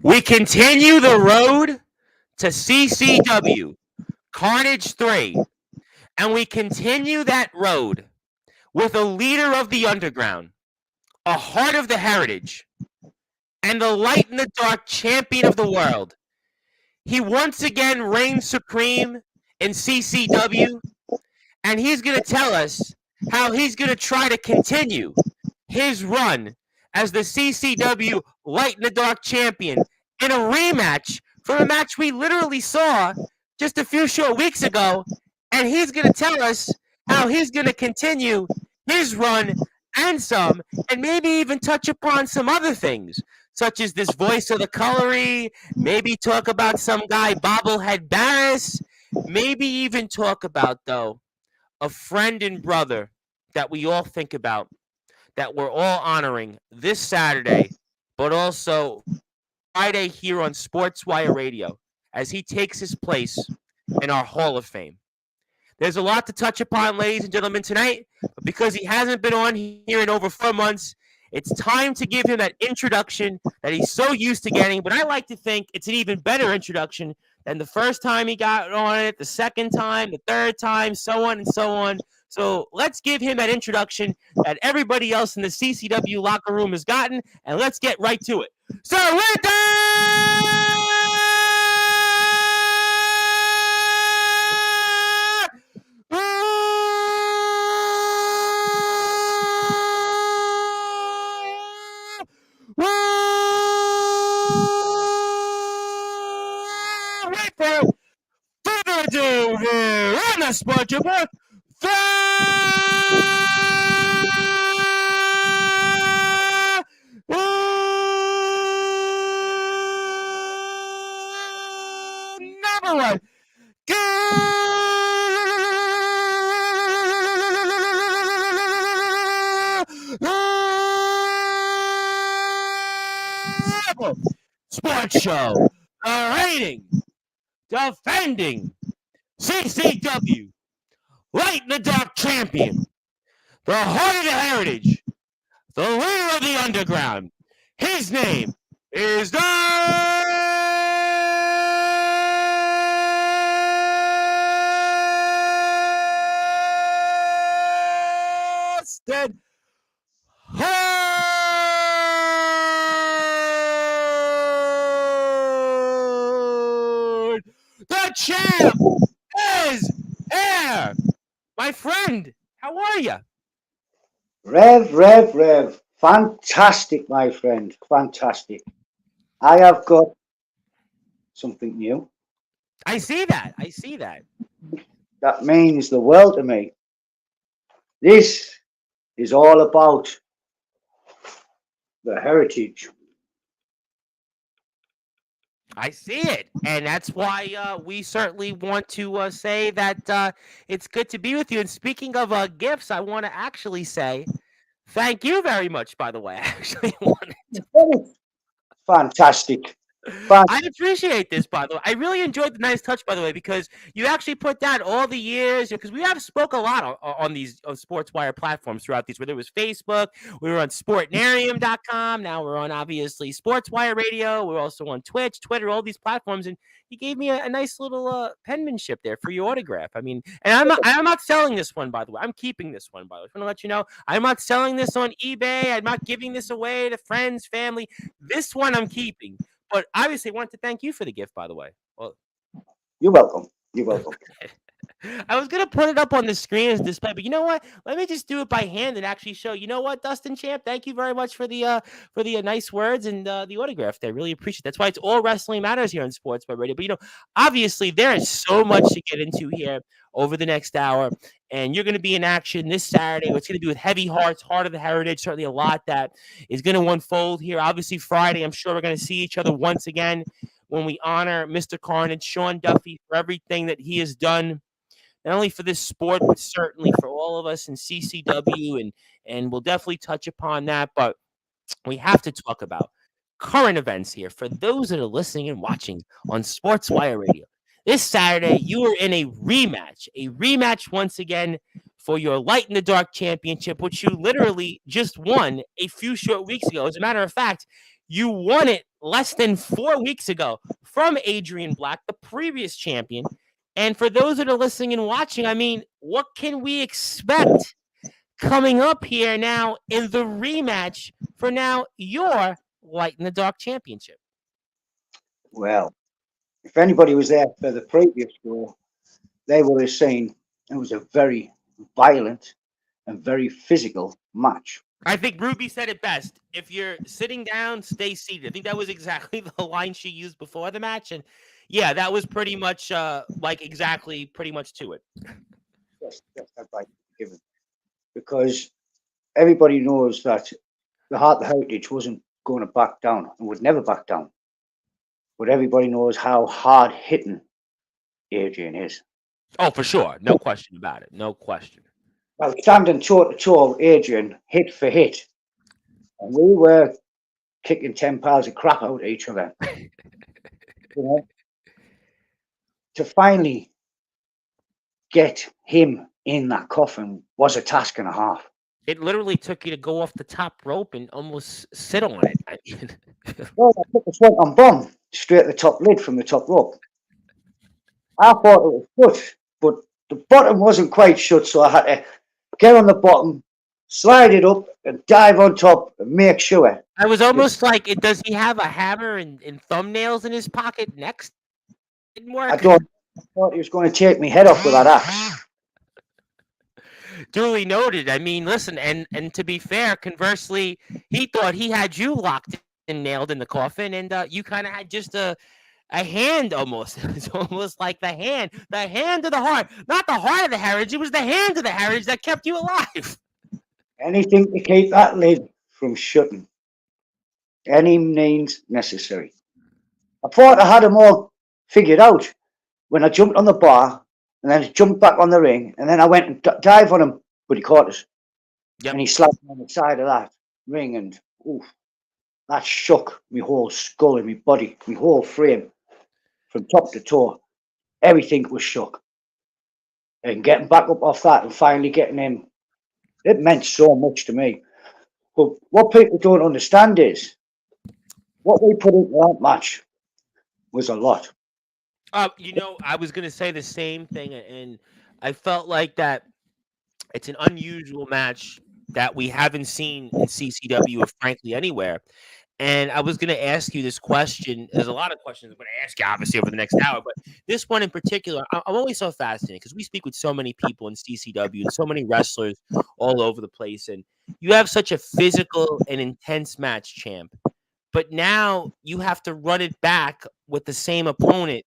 We continue the road to CCW, Carnage 3, and we continue that road with a leader of the underground, a heart of the heritage, and the light in the dark champion of the world. He once again reigns supreme in CCW, and he's going to tell us how he's going to try to continue his run as the CCW Light in the Dark champion in a rematch from a match we literally saw just a few short weeks ago. And he's going to tell us how he's going to continue his run and some, and maybe even touch upon some other things, such as this voice of the colory, maybe talk about some guy, Bobblehead Barris, maybe even talk about, though, a friend and brother that we all think about, that we're all honoring this Saturday, but also Friday here on Sportswire Radio, as he takes his place in our Hall of Fame. There's a lot to touch upon, ladies and gentlemen, tonight, but because he hasn't been on here in over 4 months, it's time to give him that introduction that he's so used to getting. But I like to think it's an even better introduction than the first time he got on it, the second time, the third time, so on and so on. So let's give him that introduction that everybody else in the CCW locker room has gotten, and let's get right to it. So with that, without further ado, here on the Sports Report, number one, sports show, the reigning, defending CCW Light in the Dark champion, the heart of the heritage, the leader of the underground. His name is Dustin. The champ is here. My friend, how are you? Rev. Fantastic, my friend. Fantastic. I have got something new. I see that. That means the world to me. This is all about the heritage. I see it. And that's why we certainly want to say that it's good to be with you. And speaking of gifts, I want to actually say thank you very much, by the way. I actually want Fantastic. I appreciate this, by the way. I really enjoyed the nice touch, by the way, because you actually put down all the years, because we have spoke a lot on these Sportswire platforms throughout these, whether it was Facebook, we were on Sportnarium.com, now we're on, obviously, Sportswire Radio, we're also on Twitch, Twitter, all these platforms, and you gave me a nice little penmanship there for your autograph. I mean, and I'm not selling this one, by the way. I'm keeping this one, by the way. I want to let you know, I'm not selling this on eBay. I'm not giving this away to friends, family. This one I'm keeping. But obviously, I wanted to thank you for the gift, by the way. Well, You're welcome. I was gonna put it up on the screen as display, but you know what? Let me just do it by hand and actually show. You know what, Dustin Champ? Thank you very much for the nice words and the autograph. I really appreciate it. That's why it's all wrestling matters here on Sports by Radio. But obviously, there is so much to get into here over the next hour, and you're going to be in action this Saturday. What's going to be with Heavy Hearts, Heart of the Heritage? Certainly, a lot that is going to unfold here. Obviously, Friday, I'm sure we're going to see each other once again when we honor Mr. Carnage, Sean Duffy, for everything that he has done, not only for this sport, but certainly for all of us in CCW, and we'll definitely touch upon that. But we have to talk about current events here for those that are listening and watching on Sportswire Radio. This Saturday, you are in a rematch once again for your Light in the Dark championship, which you literally just won a few short weeks ago. As a matter of fact, you won it less than 4 weeks ago from Adrian Black, the previous champion. And for those that are listening and watching, I mean, what can we expect coming up here now in the rematch for now your Light in the Dark Championship? Well, if anybody was there for the previous show, they would have seen it was a very violent and very physical match. I think Ruby said it best. If you're sitting down, stay seated. I think that was exactly the line she used before the match. And yeah, that was pretty much like exactly pretty much to it. Yes, that's right. Given because everybody knows that the Heart of Heritage wasn't going to back down and would never back down. But everybody knows how hard hitting Adrian is. Oh, for sure. No question about it. No question. Well, standing toe to toe, Adrian, hit for hit, and we were kicking 10 pounds of crap out of each other. You know, to finally get him in that coffin was a task and a half. It literally took you to go off the top rope and almost sit on it. I mean, Well, I put the front on bomb straight at the top lid from the top rope. I thought it was shut, but the bottom wasn't quite shut, so I had to get on the bottom, slide it up, and dive on top and make sure. I was almost like, does he have a hammer and thumbnails in his pocket next? Didn't work. I thought he was going to take me head off with that axe. Duly noted. I mean, listen, and to be fair, conversely, he thought he had you locked and nailed in the coffin, and you kind of had just a hand almost. It's almost like the hand of the heart, not the heart of the heritage. It was the hand of the heritage that kept you alive. Anything to keep that lid from shutting. Any means necessary. I thought I had them all figured out when I jumped on the bar and then jumped back on the ring, and then I went and dived on him, but he caught us. Yep. And he slapped me on the side of that ring, and oof, that shook my whole skull and my body, my whole frame, from top to toe. Everything was shook. And getting back up off that and finally getting him, it meant so much to me. But what people don't understand is what we put into that match was a lot. You know, I was gonna say the same thing, and I felt like that it's an unusual match that we haven't seen in CCW or frankly anywhere. And I was going to ask you this question. There's a lot of questions I'm going to ask you, obviously, over the next hour. But this one in particular, I'm always so fascinated because we speak with so many people in CCW and so many wrestlers all over the place. And you have such a physical and intense match, champ. But now you have to run it back with the same opponent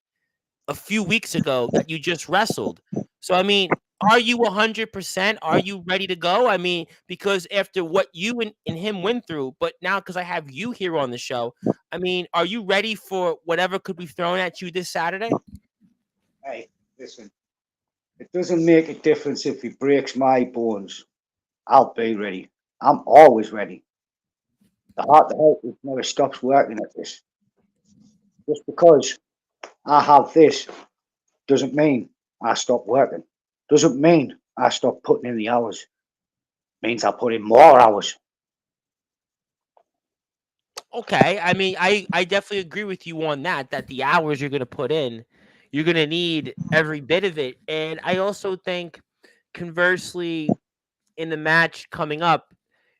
a few weeks ago that you just wrestled. So, I mean, are you 100%? Are you ready to go? I mean, because after what you and him went through, but now because I have you here on the show, I mean, are you ready for whatever could be thrown at you this Saturday? Hey, listen, it doesn't make a difference if he breaks my bones. I'll be ready. I'm always ready. The Heart of Heritage never stops working at this. Just because I have this doesn't mean I stop working. Doesn't mean I stop putting in the hours. Means I put in more hours. Okay. I mean, I definitely agree with you on that the hours you're going to put in, you're going to need every bit of it. And I also think, conversely, in the match coming up,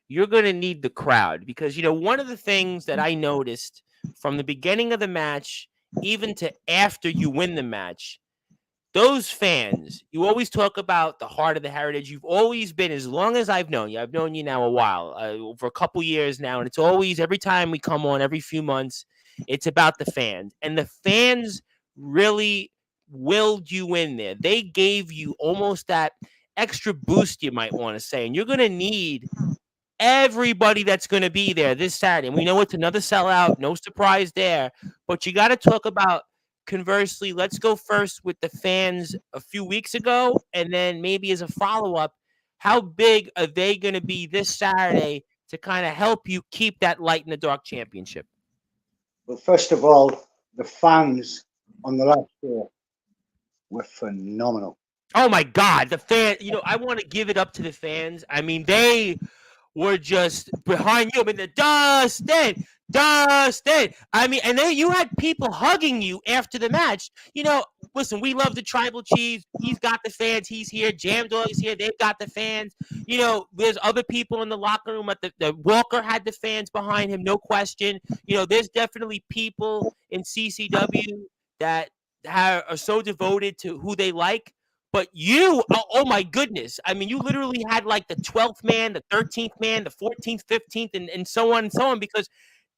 you're going to need the crowd because, you know, one of the things that I noticed from the beginning of the match, even to after you win the match, those fans, you always talk about the heart of the heritage. You've always been, as long as I've known you, I've known you now a while, for a couple years now. And it's always, every time we come on, every few months, it's about the fans. And the fans really willed you in there. They gave you almost that extra boost, you might want to say. And you're going to need everybody that's going to be there this Saturday. And we know it's another sellout, no surprise there. But you got to talk about, conversely, let's go first with the fans a few weeks ago, and then maybe as a follow-up, how big are they going to be this Saturday to kind of help you keep that Light in the Dark championship? Well, first of all, the fans on the last show were phenomenal. Oh my God, the fan! You know, I want to give it up to the fans. I mean, they were just behind you. I mean, the Dustin, Dustin. I mean, and then you had people hugging you after the match. Listen, we love the Tribal Chief. He's got the fans. He's here. Jam Dog's here. They've got the fans. There's other people in the locker room. At the Walker had the fans behind him, no question. There's definitely people in CCW that are so devoted to who they like. But oh my goodness. I mean, you literally had like the 12th man, the 13th man, the 14th, 15th, and so on and so on, because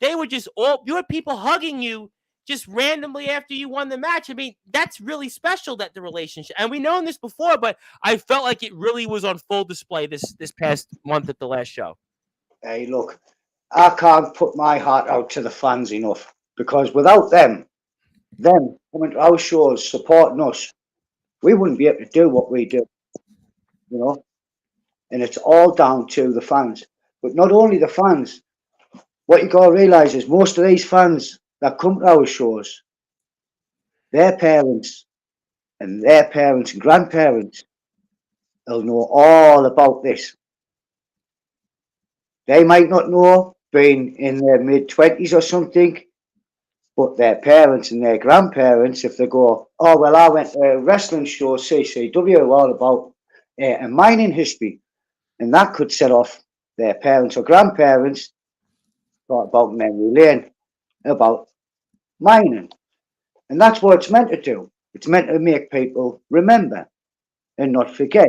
they were just you had people hugging you just randomly after you won the match. I mean, that's really special, that the relationship. And we known this before, but I felt like it really was on full display this past month at the last show. Hey, look, I can't put my heart out to the fans enough, because without them coming to our shows, supporting us, we wouldn't be able to do what we do, you know. And it's all down to the fans. But not only the fans, what you got to realise is most of these fans that come to our shows, their parents and their parents and grandparents will know all about this. They might not know, being in their mid-20s or something, but their parents and their grandparents, if they go, oh, well, I went to a wrestling show, CCW, all about a mining history, and that could set off their parents or grandparents thought about memory lane, about mining. And that's what it's meant to do. It's meant to make people remember and not forget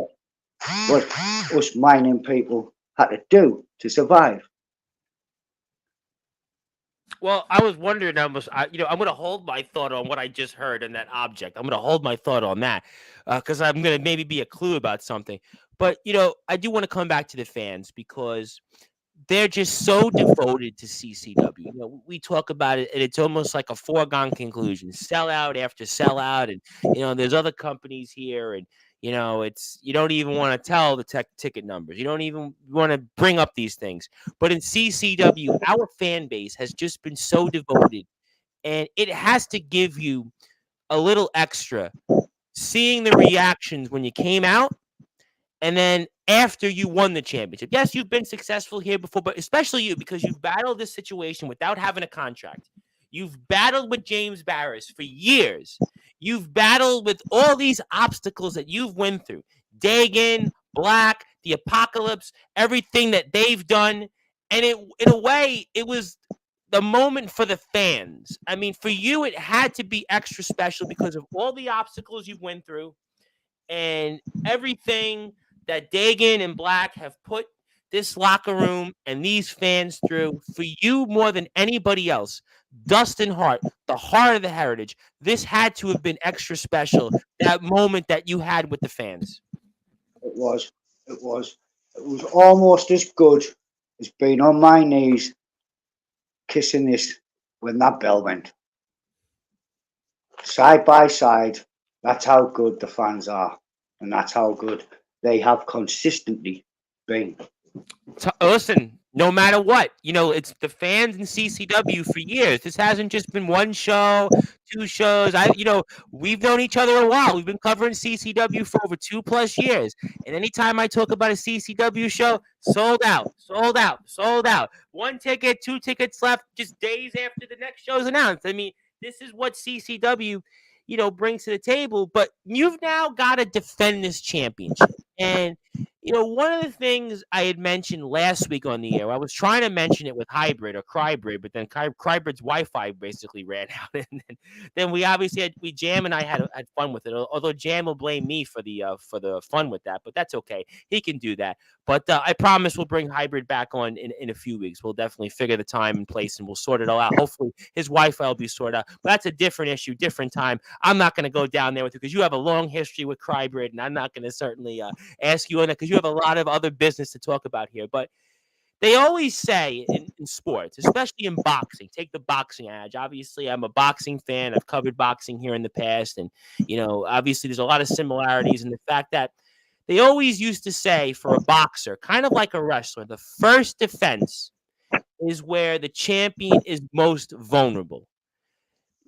what us mining people had to do to survive. Well, I was wondering, I'm going to hold my thought on what I just heard in that object. I'm going to hold my thought on that because I'm going to maybe be a clue about something. But, I do want to come back to the fans because they're just so devoted to CCW. We talk about it, and it's almost like a foregone conclusion. Sellout after sellout, and there's other companies here, and it's you don't even want to tell the ticket numbers. You don't even want to bring up these things. But in CCW, our fan base has just been so devoted, and it has to give you a little extra seeing the reactions when you came out. And then after you won the championship, yes, you've been successful here before, but especially you, because you've battled this situation without having a contract. You've battled with James Barris for years. You've battled with all these obstacles that you've went through. Dagan, Black, the Apocalypse, everything that they've done. And in a way, it was the moment for the fans. I mean, for you, it had to be extra special because of all the obstacles you went through and everything that Dagan and Black have put this locker room and these fans through. For you more than anybody else, Dustin Hart, the heart of the Heritage, this had to have been extra special, that moment that you had with the fans. It was. It was. It was almost as good as being on my knees kissing this when that bell went. Side by side, that's how good the fans are, and that's how good they have consistently been. Listen, no matter what, it's the fans in CCW for years. This hasn't just been one show, two shows. We've known each other a while. We've been covering CCW for over 2+ years. And anytime I talk about a CCW show, sold out, sold out, sold out. 1 ticket, 2 tickets left, just days after the next show's announced. I mean, this is what CCW, brings to the table. But you've now got to defend this championship. And one of the things I had mentioned last week on the air, I was trying to mention it with Hybrid or Crybrid, but then Crybrid's Wi-Fi basically ran out, and then we obviously Jam and I had fun with it. Although Jam will blame me for the fun with that, but that's okay. He can do that. But I promise we'll bring Hybrid back on in a few weeks. We'll definitely figure the time and place, and we'll sort it all out. Hopefully his Wi-Fi will be sorted out. But that's a different issue, different time. I'm not going to go down there with you because you have a long history with Crybrid, and I'm not going to certainly ask you on that because you have a lot of other business to talk about here. But they always say in sports, especially in boxing, take the boxing edge. Obviously, I'm a boxing fan. I've covered boxing here in the past. And, obviously there's a lot of similarities in the fact that they always used to say for a boxer, kind of like a wrestler, the first defense is where the champion is most vulnerable.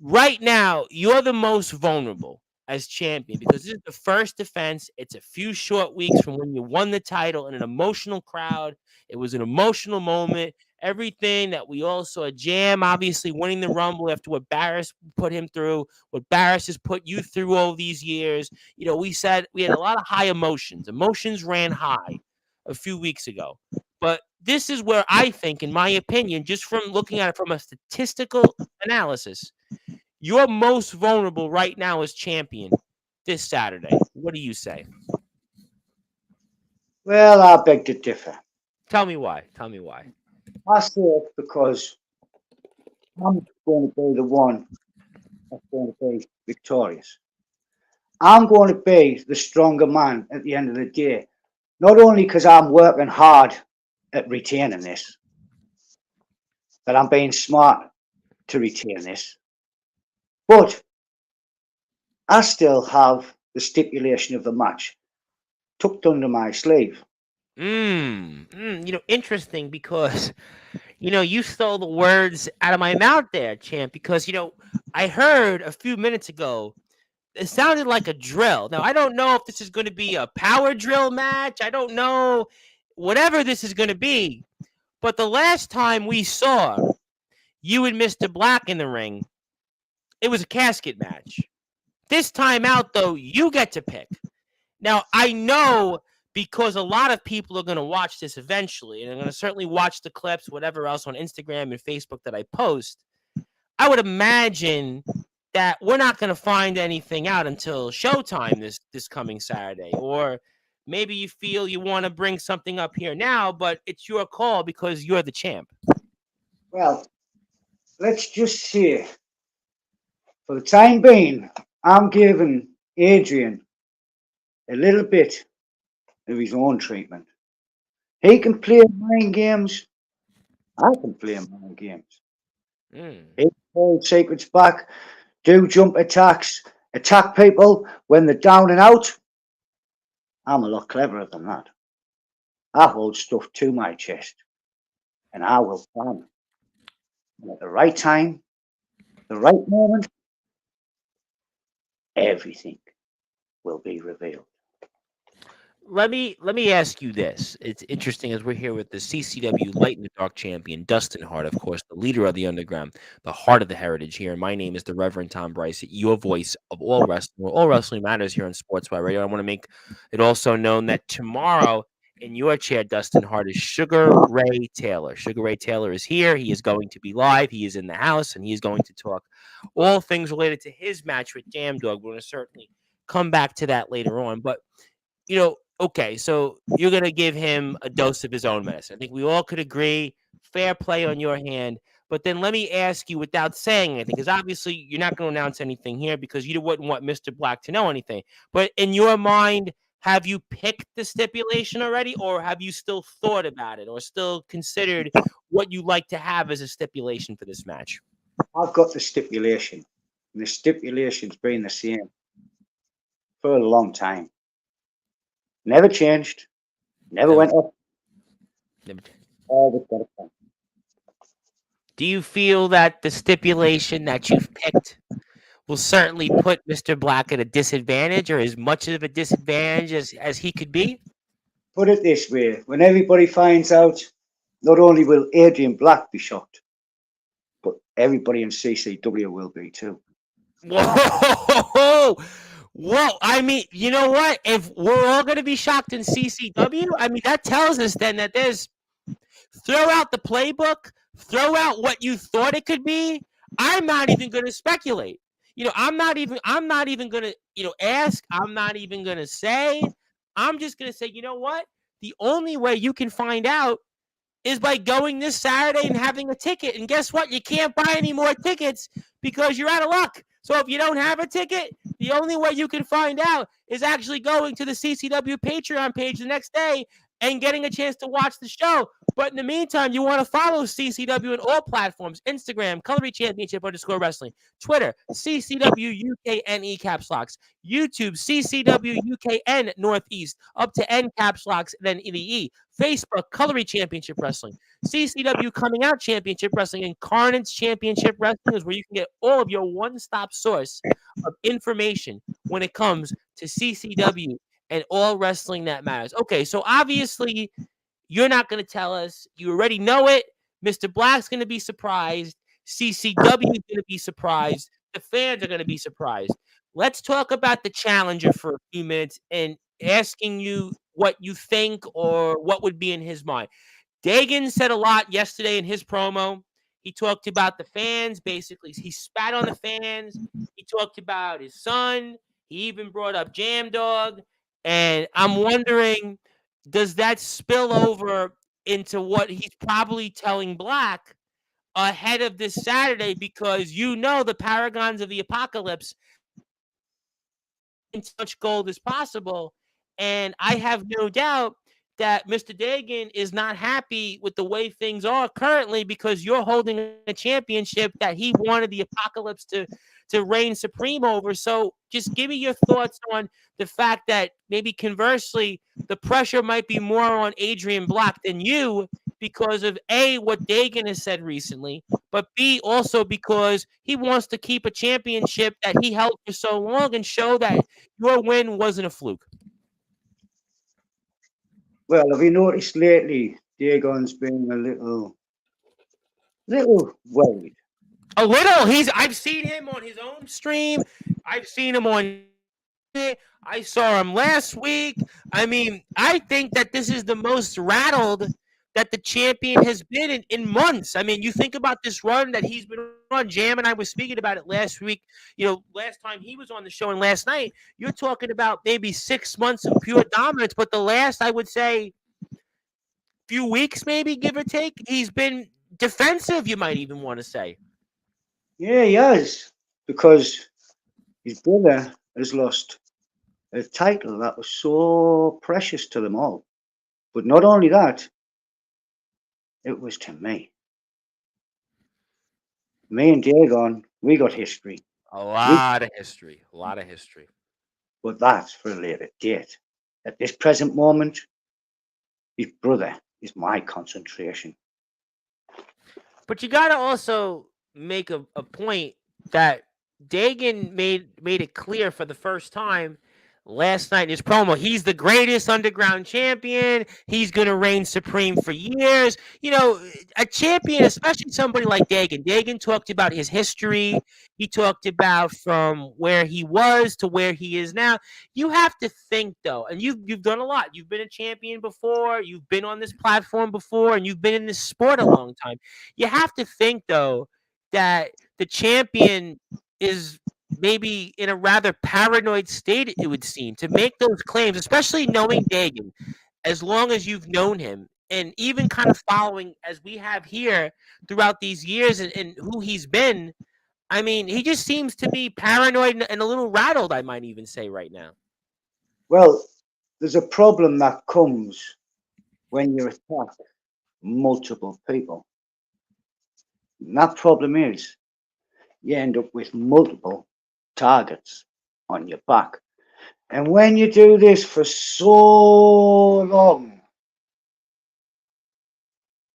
Right now, you're the most vulnerable. as champion because this is the first defense. It's a few short weeks from when you won the title in an emotional crowd. It was an emotional moment. Everything that we all saw, Jam obviously winning the Rumble after what Barris put him through, what Barris has put you through all these years. We said we had a lot of high emotions. Emotions ran high a few weeks ago. But this is where I think, in my opinion, just from looking at it from a statistical analysis, you're most vulnerable right now as champion this Saturday. What do you say? Well, I beg to differ. Tell me why. Tell me why. I say it because I'm going to be the one that's going to be victorious. I'm going to be the stronger man at the end of the day. Not only because I'm working hard at retaining this, that I'm being smart to retain this, but I still have the stipulation of the match tucked under my sleeve. Interesting because, you stole the words out of my mouth there, champ, because, I heard a few minutes ago, it sounded like a drill. Now, I don't know if this is going to be a power drill match. I don't know whatever this is going to be. But the last time we saw you and Mr. Black in the ring, it was a casket match. This time out, though, you get to pick. Now, I know because a lot of people are going to watch this eventually, and they're going to certainly watch the clips, whatever else on Instagram and Facebook that I post. I would imagine that we're not going to find anything out until showtime this coming Saturday. Or maybe you feel you want to bring something up here now, but it's your call because you're the champ. Well, let's just say, for the time being, I'm giving Adrian a little bit of his own treatment. He can play mind games. I can play mind games. He can hold secrets back, do jump attacks, attack people when they're down and out. I'm a lot cleverer than that. I hold stuff to my chest, and I will plan. And at the right time, the right moment, everything will be revealed. Let me ask you this. It's interesting as we're here with the CCW Light in the Dark champion, Dustin Hart, of course, the leader of the underground, the heart of the heritage here. My name is the Reverend Tom Bryce, your voice of all wrestling, where all wrestling matters here on Sportswire Radio. I want to make it also known that tomorrow in your chair, Dustin Hart, is Sugar Ray Taylor. Sugar Ray Taylor is here. He is going to be live. He is in the house, and he is going to talk all things related to his match with Jam Dog. We're going to certainly come back to that later on. But okay, so you're going to give him a dose of his own medicine. I think we all could agree, fair play on your hand. But then let me ask you without saying anything, because obviously you're not going to announce anything here because you wouldn't want Mr. Black to know anything. But in your mind, have you picked the stipulation already, or have you still thought about it, or still considered what you like to have as a stipulation for this match? I've got the stipulation, and the stipulation's been the same for a long time. Never changed, never went up. Always got a plan. Do you feel that the stipulation that you've picked will certainly put Mr. Black at a disadvantage, or as much of a disadvantage as he could be? Put it this way, when everybody finds out, not only will Adrian Black be shocked, but everybody in CCW will be too. Whoa! Whoa! I mean, you know what? If we're all going to be shocked in CCW, I mean, that tells us then that there's throw out the playbook, throw out what you thought it could be. I'm not even going to speculate. I'm not even going to, ask. I'm not even going to say. I'm just going to say, you know what? The only way you can find out is by going this Saturday and having a ticket. And guess what? You can't buy any more tickets because you're out of luck. So if you don't have a ticket, the only way you can find out is actually going to the CCW Patreon page the next day and getting a chance to watch the show. But in the meantime, you want to follow CCW on all platforms: Instagram, Colory Championship _ Wrestling, Twitter, CCW UKNE caps locks, YouTube, CCW UKN Northeast, up to N caps locks, then the E, Facebook, Colory Championship Wrestling, CCW Coming Out Championship Wrestling, and Carnage Championship Wrestling is where you can get all of your one-stop source of information when it comes to CCW and all wrestling that matters. Okay, so obviously you're not going to tell us. You already know it. Mr. Black's going to be surprised. CCW is going to be surprised. The fans are going to be surprised. Let's talk about the challenger for a few minutes and asking you what you think or what would be in his mind. Dagan said a lot yesterday in his promo. He talked about the fans. Basically, he spat on the fans. He talked about his son. He even brought up Jam Dog. And I'm wondering, does that spill over into what he's probably telling Black ahead of this Saturday? Because you know the Paragons of the Apocalypse as much gold as possible. And I have no doubt that Mr. Dagan is not happy with the way things are currently because you're holding a championship that he wanted the Apocalypse to reign supreme over. So just give me your thoughts on the fact that maybe conversely, the pressure might be more on Adrian Black than you because of A, what Dagan has said recently, but B, also because he wants to keep a championship that he held for so long and show that your win wasn't a fluke. Well, have you noticed lately Dagon's been a little worried? A little. I've seen him on his own stream. I've seen him on. I saw him last week. I mean, I think that this is the most rattled that the champion has been in months. I mean, you think about this run that he's been on. Jam and I was speaking about it last week. You know, last time he was on the show and last night, you're talking about maybe 6 months of pure dominance. But the last, I would say, few weeks, maybe give or take, he's been defensive. You might even want to say. Yeah, he has, because his brother has lost a title that was so precious to them all. But not only that, it was to me. Me and Dagon, we got history. A lot of history. A lot of history. But that's for a later date. At this present moment, his brother is my concentration. But you got to also make a point that Dagan made it clear for the first time last night in his promo. He's the greatest underground champion. He's going to reign supreme for years. You know, a champion, especially somebody like Dagan. Dagan talked about his history. He talked about from where he was to where he is now. You have to think, though, and you've done a lot. You've been a champion before. You've been on this platform before, and you've been in this sport a long time. You have to think, though, that the champion is maybe in a rather paranoid state, it would seem, to make those claims, especially knowing Dagan, as long as you've known him, and even kind of following as we have here throughout these years and who he's been. I mean, he just seems to be paranoid and a little rattled, I might even say right now. Well, there's a problem that comes when you attack multiple people. And that problem is you end up with multiple targets on your back. And when you do this for so long,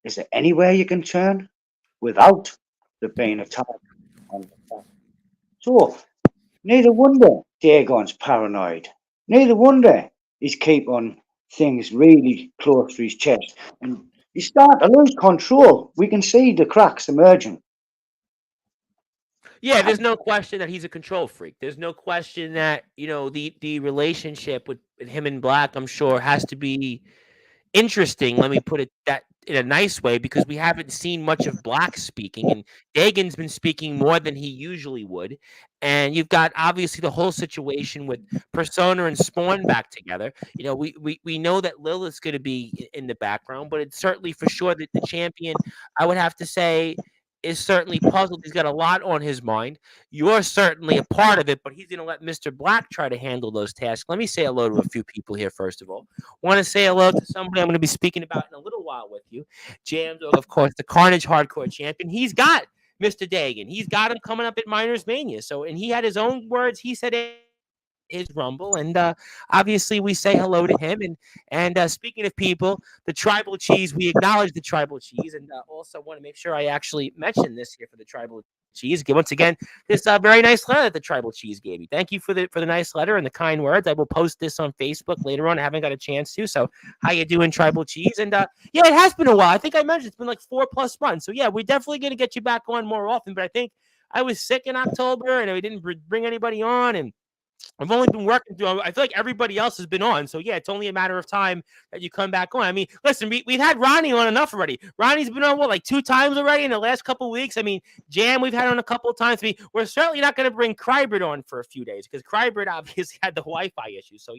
is there anywhere you can turn without there being a target on your back? So, neither wonder Dagon's paranoid. Neither wonder he's keeping things really close to his chest. And he's starting to lose control. We can see the cracks emerging. Yeah, there's no question that he's a control freak. There's no question that, you know, the relationship with him and Black, I'm sure, has to be interesting. Let me put it that in a nice way, because we haven't seen much of Black speaking, and Dagan's been speaking more than he usually would. And you've got obviously the whole situation with Persona and Spawn back together. You know, we know that Lil is going to be in the background, but it's certainly for sure that the champion, I would have to say, is certainly puzzled. He's got a lot on his mind. You're certainly a part of it, but he's going to let Mr. Black try to handle those tasks. Let me say hello to a few people here, first of all. Want to say hello to somebody I'm going to be speaking about in a little while with you. Jam Dog, of course, the Carnage Hardcore champion. He's got Mr. Dagan. He's got him coming up at Miners Mania. So, and he had his own words. He said his Rumble, and obviously we say hello to him. And speaking of people, the Tribal Cheese, we acknowledge the Tribal Cheese, and also want to make sure I actually mention this here for the Tribal Cheese. Once again, this very nice letter that the Tribal Cheese gave me. Thank you for the nice letter and the kind words. I will post this on Facebook later on. I haven't got a chance to. So how you doing, Tribal Cheese? And yeah, it has been a while. I think I mentioned it's been like 4+ months. So yeah, we're definitely going to get you back on more often. But I think I was sick in October and we didn't bring anybody on, and I've only been working through. I feel like everybody else has been on. So, yeah, it's only a matter of time that you come back on. I mean, listen, we've had Ronnie on enough already. Ronnie's been on, like 2 times already in the last couple of weeks? I mean, Jam, we've had on a couple of times. I mean, we're certainly not going to bring Krybert on for a few days because Krybert obviously had the Wi-Fi issue. So,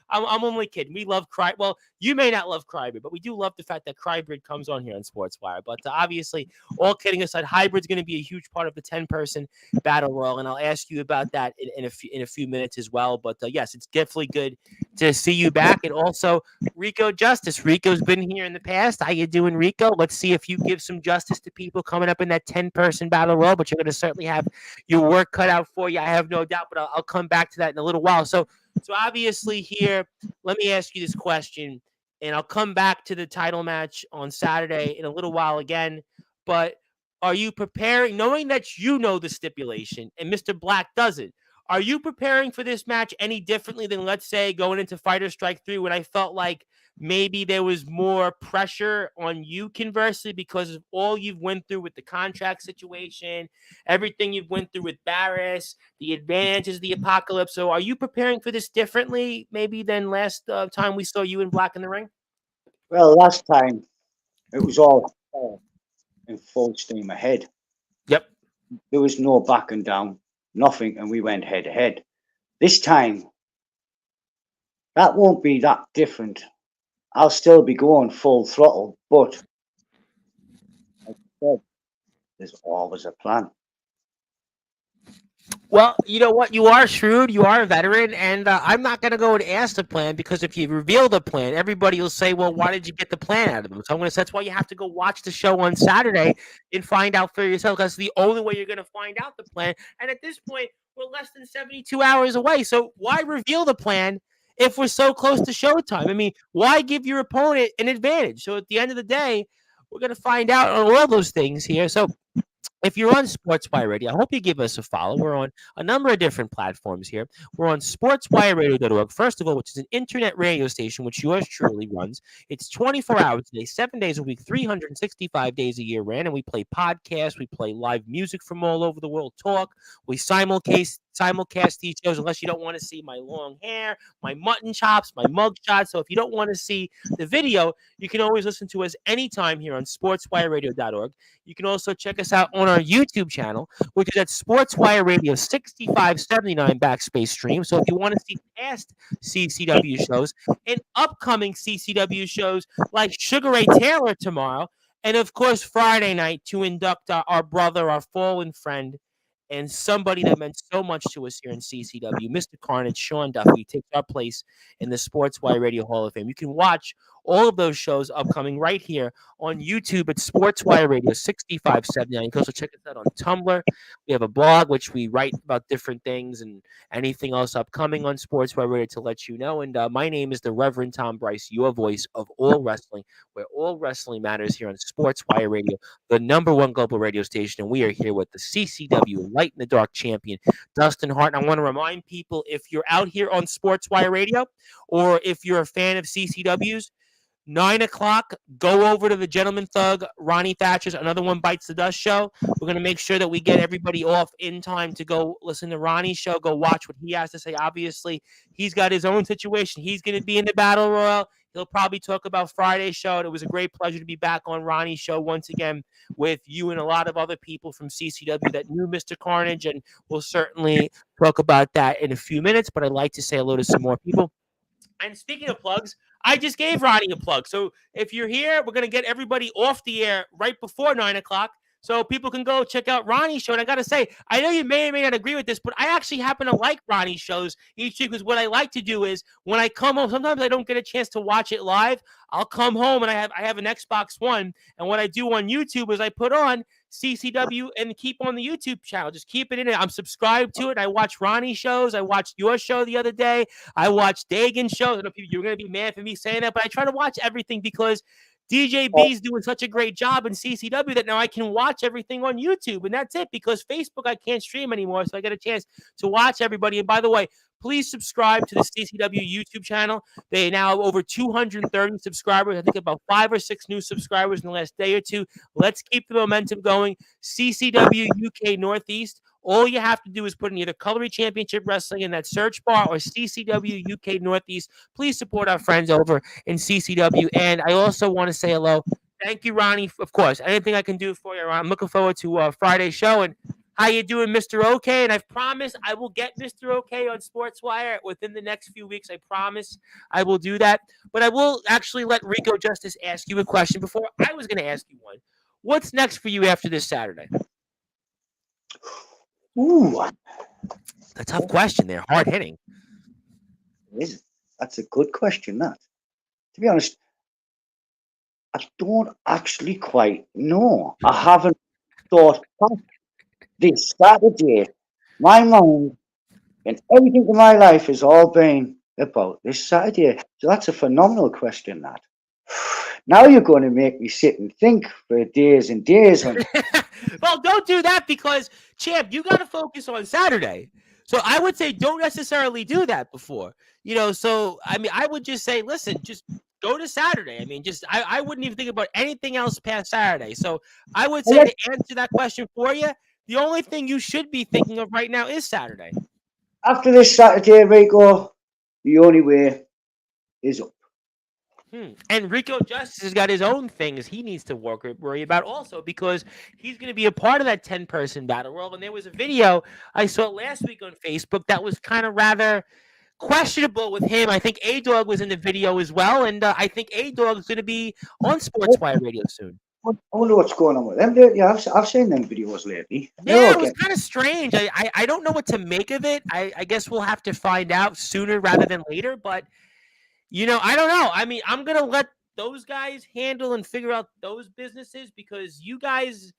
I'm only kidding. We love Krybert. Well, you may not love Krybert, but we do love the fact that Krybert comes on here on Sportswire. But obviously, all kidding aside, Hybrid's going to be a huge part of the 10-person battle royal, and I'll ask you about that in a few minutes as well. But yes, it's definitely good to see you back. And also Rico Justice. Rico's been here in the past. How you doing, Rico? Let's see if you give some justice to people coming up in that 10-person battle royal. But you're going to certainly have your work cut out for you, I have no doubt. But I'll come back to that in a little while. So obviously here, let me ask you this question, and I'll come back to the title match on Saturday in a little while again. But are you preparing, knowing that you know the stipulation and Mr. Black doesn't? Are you preparing for this match any differently than, let's say, going into Fighter Strike 3 when I felt like maybe there was more pressure on you conversely because of all you've went through with the contract situation, everything you've went through with Barris, the advantages of the apocalypse? So are you preparing for this differently maybe than last time we saw you in Black in the Ring? Well, last time it was all in full steam ahead. Yep. There was no backing down, nothing, and we went head to head. This time, that won't be that different. I'll still be going full throttle, but like I said, there's always a plan. Well, you know what? You are shrewd. You are a veteran, and I'm not going to go and ask the plan because if you reveal the plan, everybody will say, "Well, why did you get the plan out of them?" So I'm going to say that's why you have to go watch the show on Saturday and find out for yourself. That's the only way you're going to find out the plan. And at this point, we're less than 72 hours away. So why reveal the plan if we're so close to showtime? I mean, why give your opponent an advantage? So at the end of the day, we're going to find out on all those things here. So if you're on Sportswire Radio, I hope you give us a follow. We're on a number of different platforms here. We're on sportswireradio.org, first of all, which is an internet radio station, which yours truly runs. It's 24 hours a day, 7 days a week, 365 days a year, ran, and we play podcasts. We play live music from all over the world, talk. We simulcast these shows unless you don't want to see my long hair, my mutton chops, my mug shots. So if you don't want to see the video, you can always listen to us anytime here on sportswireradio.org. You can also check us out on our YouTube channel, which is at Sportswire Radio 6579 backspace stream. So if you want to see past CCW shows and upcoming CCW shows like Sugar Ray Taylor tomorrow, and of course Friday night to induct our brother, our fallen friend, and somebody that meant so much to us here in CCW, Mr. Carnage, Sean Duffy, takes our place in the Sportswire Radio Hall of Fame. You can watch all of those shows upcoming right here on YouTube at Sportswire Radio 6579. You can also check us out on Tumblr. We have a blog which we write about different things and anything else upcoming on Sportswire Radio to let you know. And my name is the Reverend Tom Bryce, your voice of all wrestling, where all wrestling matters here on Sportswire Radio, the #1 global radio station. And we are here with the CCW Light in the Dark champion, Dustin Hart. And I want to remind people, if you're out here on Sportswire Radio or if you're a fan of CCWs, 9 o'clock, go over to the Gentleman Thug, Ronnie Thatcher's Another One Bites the Dust show. We're going to make sure that we get everybody off in time to go listen to Ronnie's show, go watch what he has to say. Obviously, he's got his own situation. He's going to be in the Battle Royal. He'll probably talk about Friday's show. And it was a great pleasure to be back on Ronnie's show once again with you and a lot of other people from CCW that knew Mr. Carnage. And we'll certainly talk about that in a few minutes. But I'd like to say hello to some more people. And speaking of plugs, I just gave Ronnie a plug. So if you're here, we're going to get everybody off the air right before 9 o'clock. So people can go check out Ronnie's show. And I got to say, I know you may or may not agree with this, but I actually happen to like Ronnie's shows each week because what I like to do is when I come home, sometimes I don't get a chance to watch it live. I'll come home and I have an Xbox One. And what I do on YouTube is I put on CCW and keep on the YouTube channel. Just keep it in it. I'm subscribed to it. I watch Ronnie's shows. I watched your show the other day. I watched Dagan's show. I know you're going to be mad for me saying that, but I try to watch everything because DJ B's doing such a great job in CCW that now I can watch everything on YouTube. And that's it because Facebook I can't stream anymore. So I get a chance to watch everybody. And by the way, please subscribe to the CCW YouTube channel. They now have over 230 subscribers. I think about 5 or 6 new subscribers in the last day or two. Let's keep the momentum going. CCW UK Northeast. All you have to do is put in either Colory Championship Wrestling in that search bar or CCW UK Northeast. Please support our friends over in CCW. And I also want to say hello. Thank you, Ronnie. Of course, anything I can do for you, I'm looking forward to Friday's show. And how you doing, Mr. OK? And I've promised I will get Mr. OK on Sportswire within the next few weeks. I promise I will do that. But I will actually let Rico Justice ask you a question before I was going to ask you one. What's next for you after this Saturday? Ooh, a tough question there. Hard hitting. That's a good question, that. To be honest, I don't actually quite know. I haven't thought back. This Saturday, my mind and everything in my life has all been about this Saturday. So that's a phenomenal question, that. Now you're going to make me sit and think for days and days. And well, don't do that because, champ, you got to focus on Saturday. So I would say don't necessarily do that before. So, I mean, I would just say, listen, just go to Saturday. I mean, I wouldn't even think about anything else past Saturday. So I would say to answer that question for you, the only thing you should be thinking of right now is Saturday. After this Saturday, Rico, the only way is up. And Rico Justice has got his own things he needs to worry about also because he's going to be a part of that 10-person battle royal. And there was a video I saw last week on Facebook that was kind of rather questionable with him. I think A-Dog was in the video as well. And I think A-Dog is going to be on Sportswire Radio soon. I wonder what's going on with them. Yeah, I've seen them videos lately. Yeah, it was kind of strange. I don't know what to make of it. I guess we'll have to find out sooner rather than later. But I don't know. I mean, I'm going to let those guys handle and figure out those businesses because you guys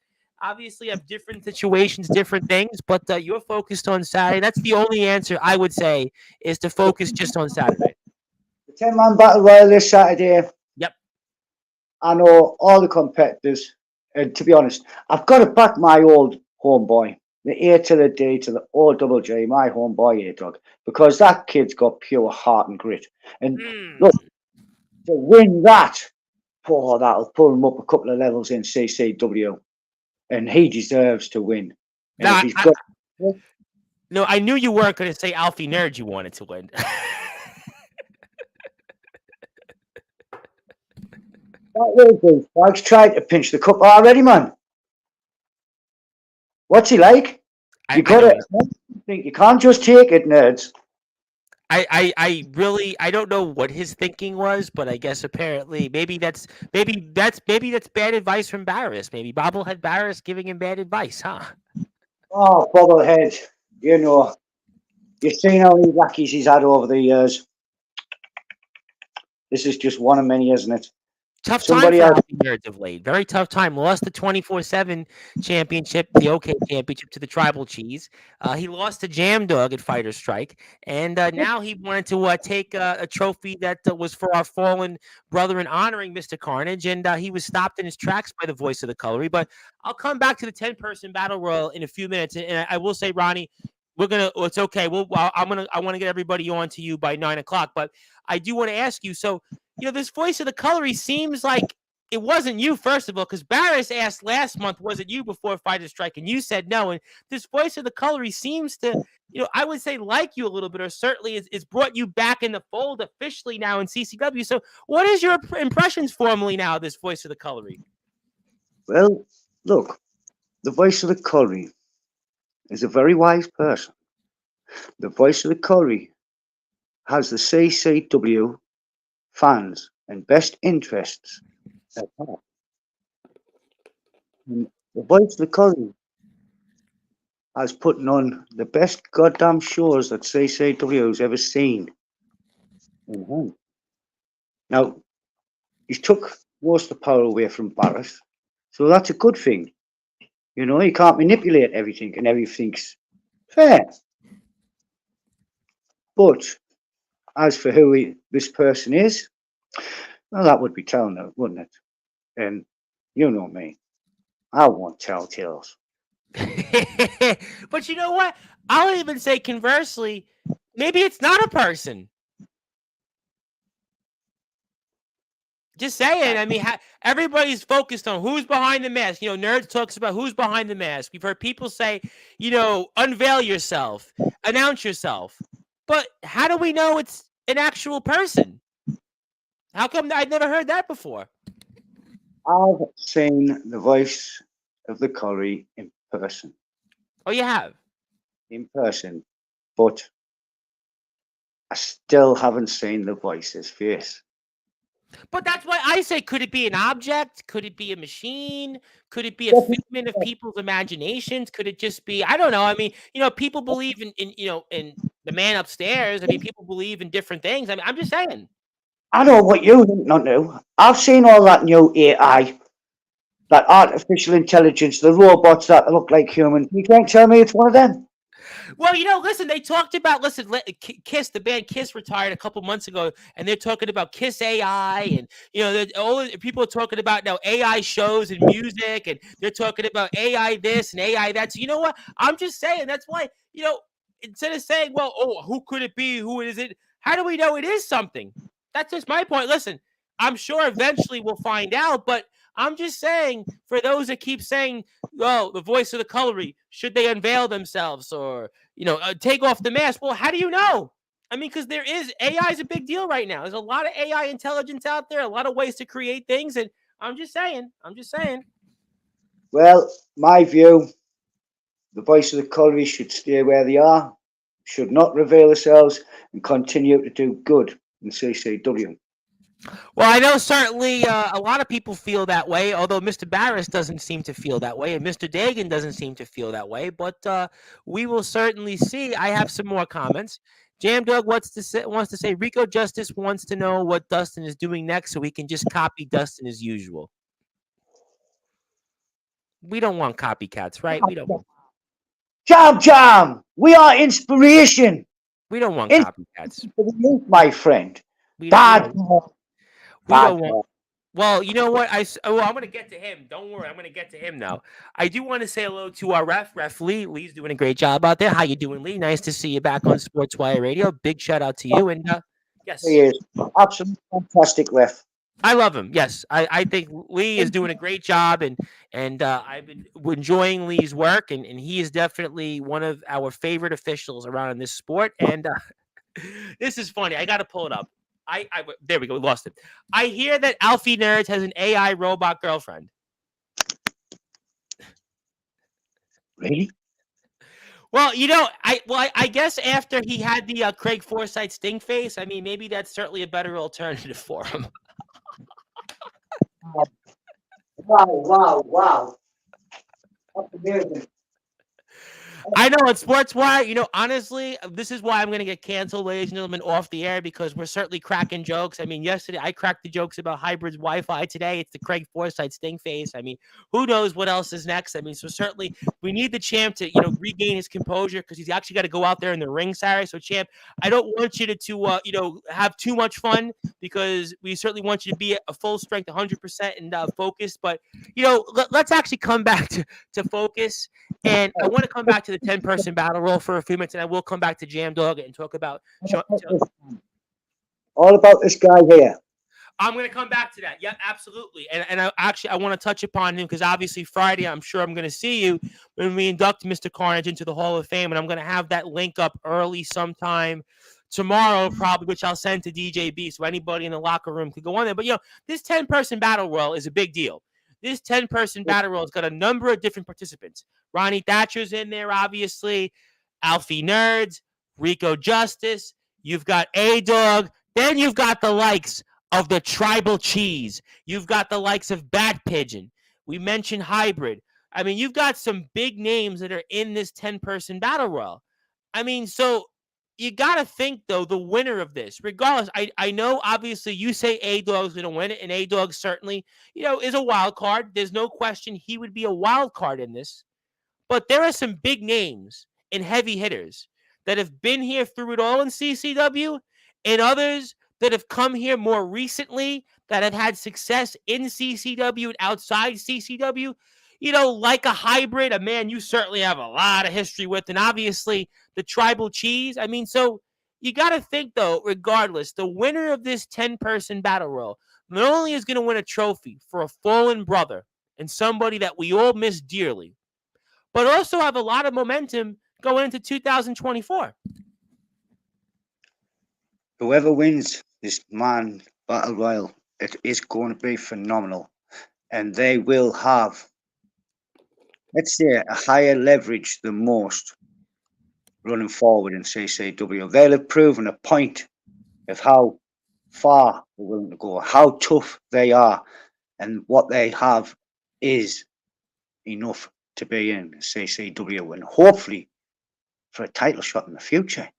obviously have different situations, different things, but you're focused on Saturday. That's the only answer I would say is to focus just on Saturday. The 10-man battle royal this Saturday. Yep. I know all the competitors. And to be honest, I've got to back my old homeboy, the A to the D to the O double G, my homeboy A-Dog, because that kid's got pure heart and grit. And look, to win that, that'll pull him up a couple of levels in CCW. And he deserves to win. No, I knew you weren't going to say Alfie Nerd you wanted to win. That will do. Spike's tried to pinch the cup already, man. What's he like? You can't just take it, nerds. I don't know what his thinking was, but I guess apparently maybe that's bad advice from Barris. Maybe Bobblehead Barris giving him bad advice, huh? Oh, Bobblehead, you've seen how many lackeys he's had over the years. This is just one of many, isn't it? Tough time for Alfie Nerds of late. Very tough time. Lost the 24/7 championship, the OK championship, to the Tribal Cheese. He lost to Jam Dog at Fighter Strike, and now he wanted to take a trophy that was for our fallen brother in honoring Mr. Carnage, and he was stopped in his tracks by the voice of the Colory. But I'll come back to the 10-person battle royal in a few minutes, and I will say, Ronnie, it's okay. I want to get everybody on to you by 9:00, but I do want to ask you. So, this voice of the Colory seems like it wasn't you, first of all, because Barris asked last month, was it you before Fighter Strike? And you said no. And this voice of the Colory seems to, I would say like you a little bit, or certainly it's brought you back in the fold officially now in CCW. So what is your impressions formally now of this voice of the Colory? Well, look, the voice of the Colory is a very wise person. The voice of the Colory has the CCW fans and best interests at heart. And The voice of the Curry has putting on the best goddamn shows that CCW's ever seen in hand. Now, he's took most of the power away from Barrett, so that's a good thing. You know, he can't manipulate everything and everything's fair. But as for this person is, well, that would be telling it, wouldn't it? And you know me, I want telltales. But you know what? I'll even say conversely, maybe it's not a person. Just saying. I mean, everybody's focused on who's behind the mask. You know, Nerds talks about who's behind the mask. We've heard people say, you know, unveil yourself, announce yourself. But how do we know it's an actual person? How come I'd never heard that before? I've seen the voice of the Curry in person. Oh, you have? In person, but I still haven't seen the voice's face. But that's why I say, could it be an object? Could it be a machine? Could it be a figment of people's imaginations? Could it just be, I don't know. I mean, you know, people believe in you know, in the man upstairs. I mean, people believe in different things. I mean, I'm just saying. I know what you think not know. I've seen all that new AI, that artificial intelligence, the robots that look like humans. You can't tell me it's one of them. Well, you know, listen, they talked about, Kiss, the band Kiss retired a couple months ago, and they're talking about Kiss AI, and, you know, all people are talking about now AI shows and music, and they're talking about AI this and AI that. So, you know what? I'm just saying, that's why, you know, instead of saying, well, oh, who could it be? Who is it? How do we know it is something? That's just my point. Listen, I'm sure eventually we'll find out, but I'm just saying, for those that keep saying, oh, the voice of the Cullery, should they unveil themselves or, you know, take off the mask? Well, how do you know? I mean, because AI is a big deal right now. There's a lot of AI intelligence out there, a lot of ways to create things. And I'm just saying. Well, my view, the voice of the Colliery should stay where they are, should not reveal themselves, and continue to do good in CCW. Well, I know certainly a lot of people feel that way, although Mr. Barris doesn't seem to feel that way, and Mr. Dagan doesn't seem to feel that way. But we will certainly see. I have some more comments. Jam Dog wants to say Rico Justice wants to know what Dustin is doing next, so we can just copy Dustin as usual. We don't want copycats, right? We don't. Jam! We are inspiration. We don't want copycats. For the youth, my friend. We don't want. Well, you know what? I'm going to get to him. Don't worry. I'm going to get to him now. I do want to say hello to our ref Lee. Lee's doing a great job out there. How you doing, Lee? Nice to see you back on Sportswire Radio. Big shout out to you. And yes, he is absolutely fantastic ref. I love him. Yes, I think Lee is doing a great job, and I've been enjoying Lee's work, and he is definitely one of our favorite officials around in this sport. And this is funny. I got to pull it up. There we go. We lost it. I hear that Alfie Nerds has an AI robot girlfriend. Really? Well, you know, I guess after he had the Craig Forsyth sting face, I mean, maybe that's certainly a better alternative for him. Wow. That's amazing. I know at Sportswire, you know, honestly, this is why I'm going to get canceled, ladies and gentlemen, off the air, because we're certainly cracking jokes. I mean, yesterday I cracked the jokes about Hybrid's Wi-Fi. Today it's the Craig Forsyth sting face. I mean, who knows what else is next? I mean, so certainly we need the champ to, you know, regain his composure, because he's actually got to go out there in the ring, Sarah. So, champ, I don't want you to you know, have too much fun, because we certainly want you to be a full strength, 100% and focused. But, you know, let's actually come back to focus. And I want to come back to the 10-person battle roll for a few minutes, and I will come back to Jam Dog and talk about all about this guy here. I'm going to come back to that. Yeah, absolutely. And I want to touch upon him, because obviously Friday, I'm sure I'm going to see you when we induct Mr. Carnage into the Hall of Fame, and I'm going to have that link up early sometime tomorrow, probably, which I'll send to DJB, so anybody in the locker room could go on there. But, you know, this 10-person battle roll is a big deal. This 10-person battle roll has got a number of different participants. Ronnie Thatcher's in there, obviously. Alfie Nerds, Rico Justice. You've got A-Dog. Then you've got the likes of the Tribal Cheese. You've got the likes of Bat Pigeon. We mentioned Hybrid. I mean, you've got some big names that are in this 10-person battle royal. I mean, so you got to think, though, the winner of this, regardless, I know, obviously, you say A-Dog's going to win it, and A-Dog certainly, is a wild card. There's no question he would be a wild card in this. But there are some big names and heavy hitters that have been here through it all in CCW, and others that have come here more recently that have had success in CCW and outside CCW. Like a hybrid, a man you certainly have a lot of history with, and obviously the Tribal Cheese. I mean, so you got to think, though, regardless, the winner of this 10-person battle royal not only is going to win a trophy for a fallen brother and somebody that we all miss dearly, but also have a lot of momentum going into 2024. Whoever wins this man battle royal, it is going to be phenomenal, and they will have, let's say, a higher leverage than most running forward in CCW. They'll have proven a point of how far they're willing to go, how tough they are, and what they have is enough to be in CCW, and hopefully for a title shot in the future.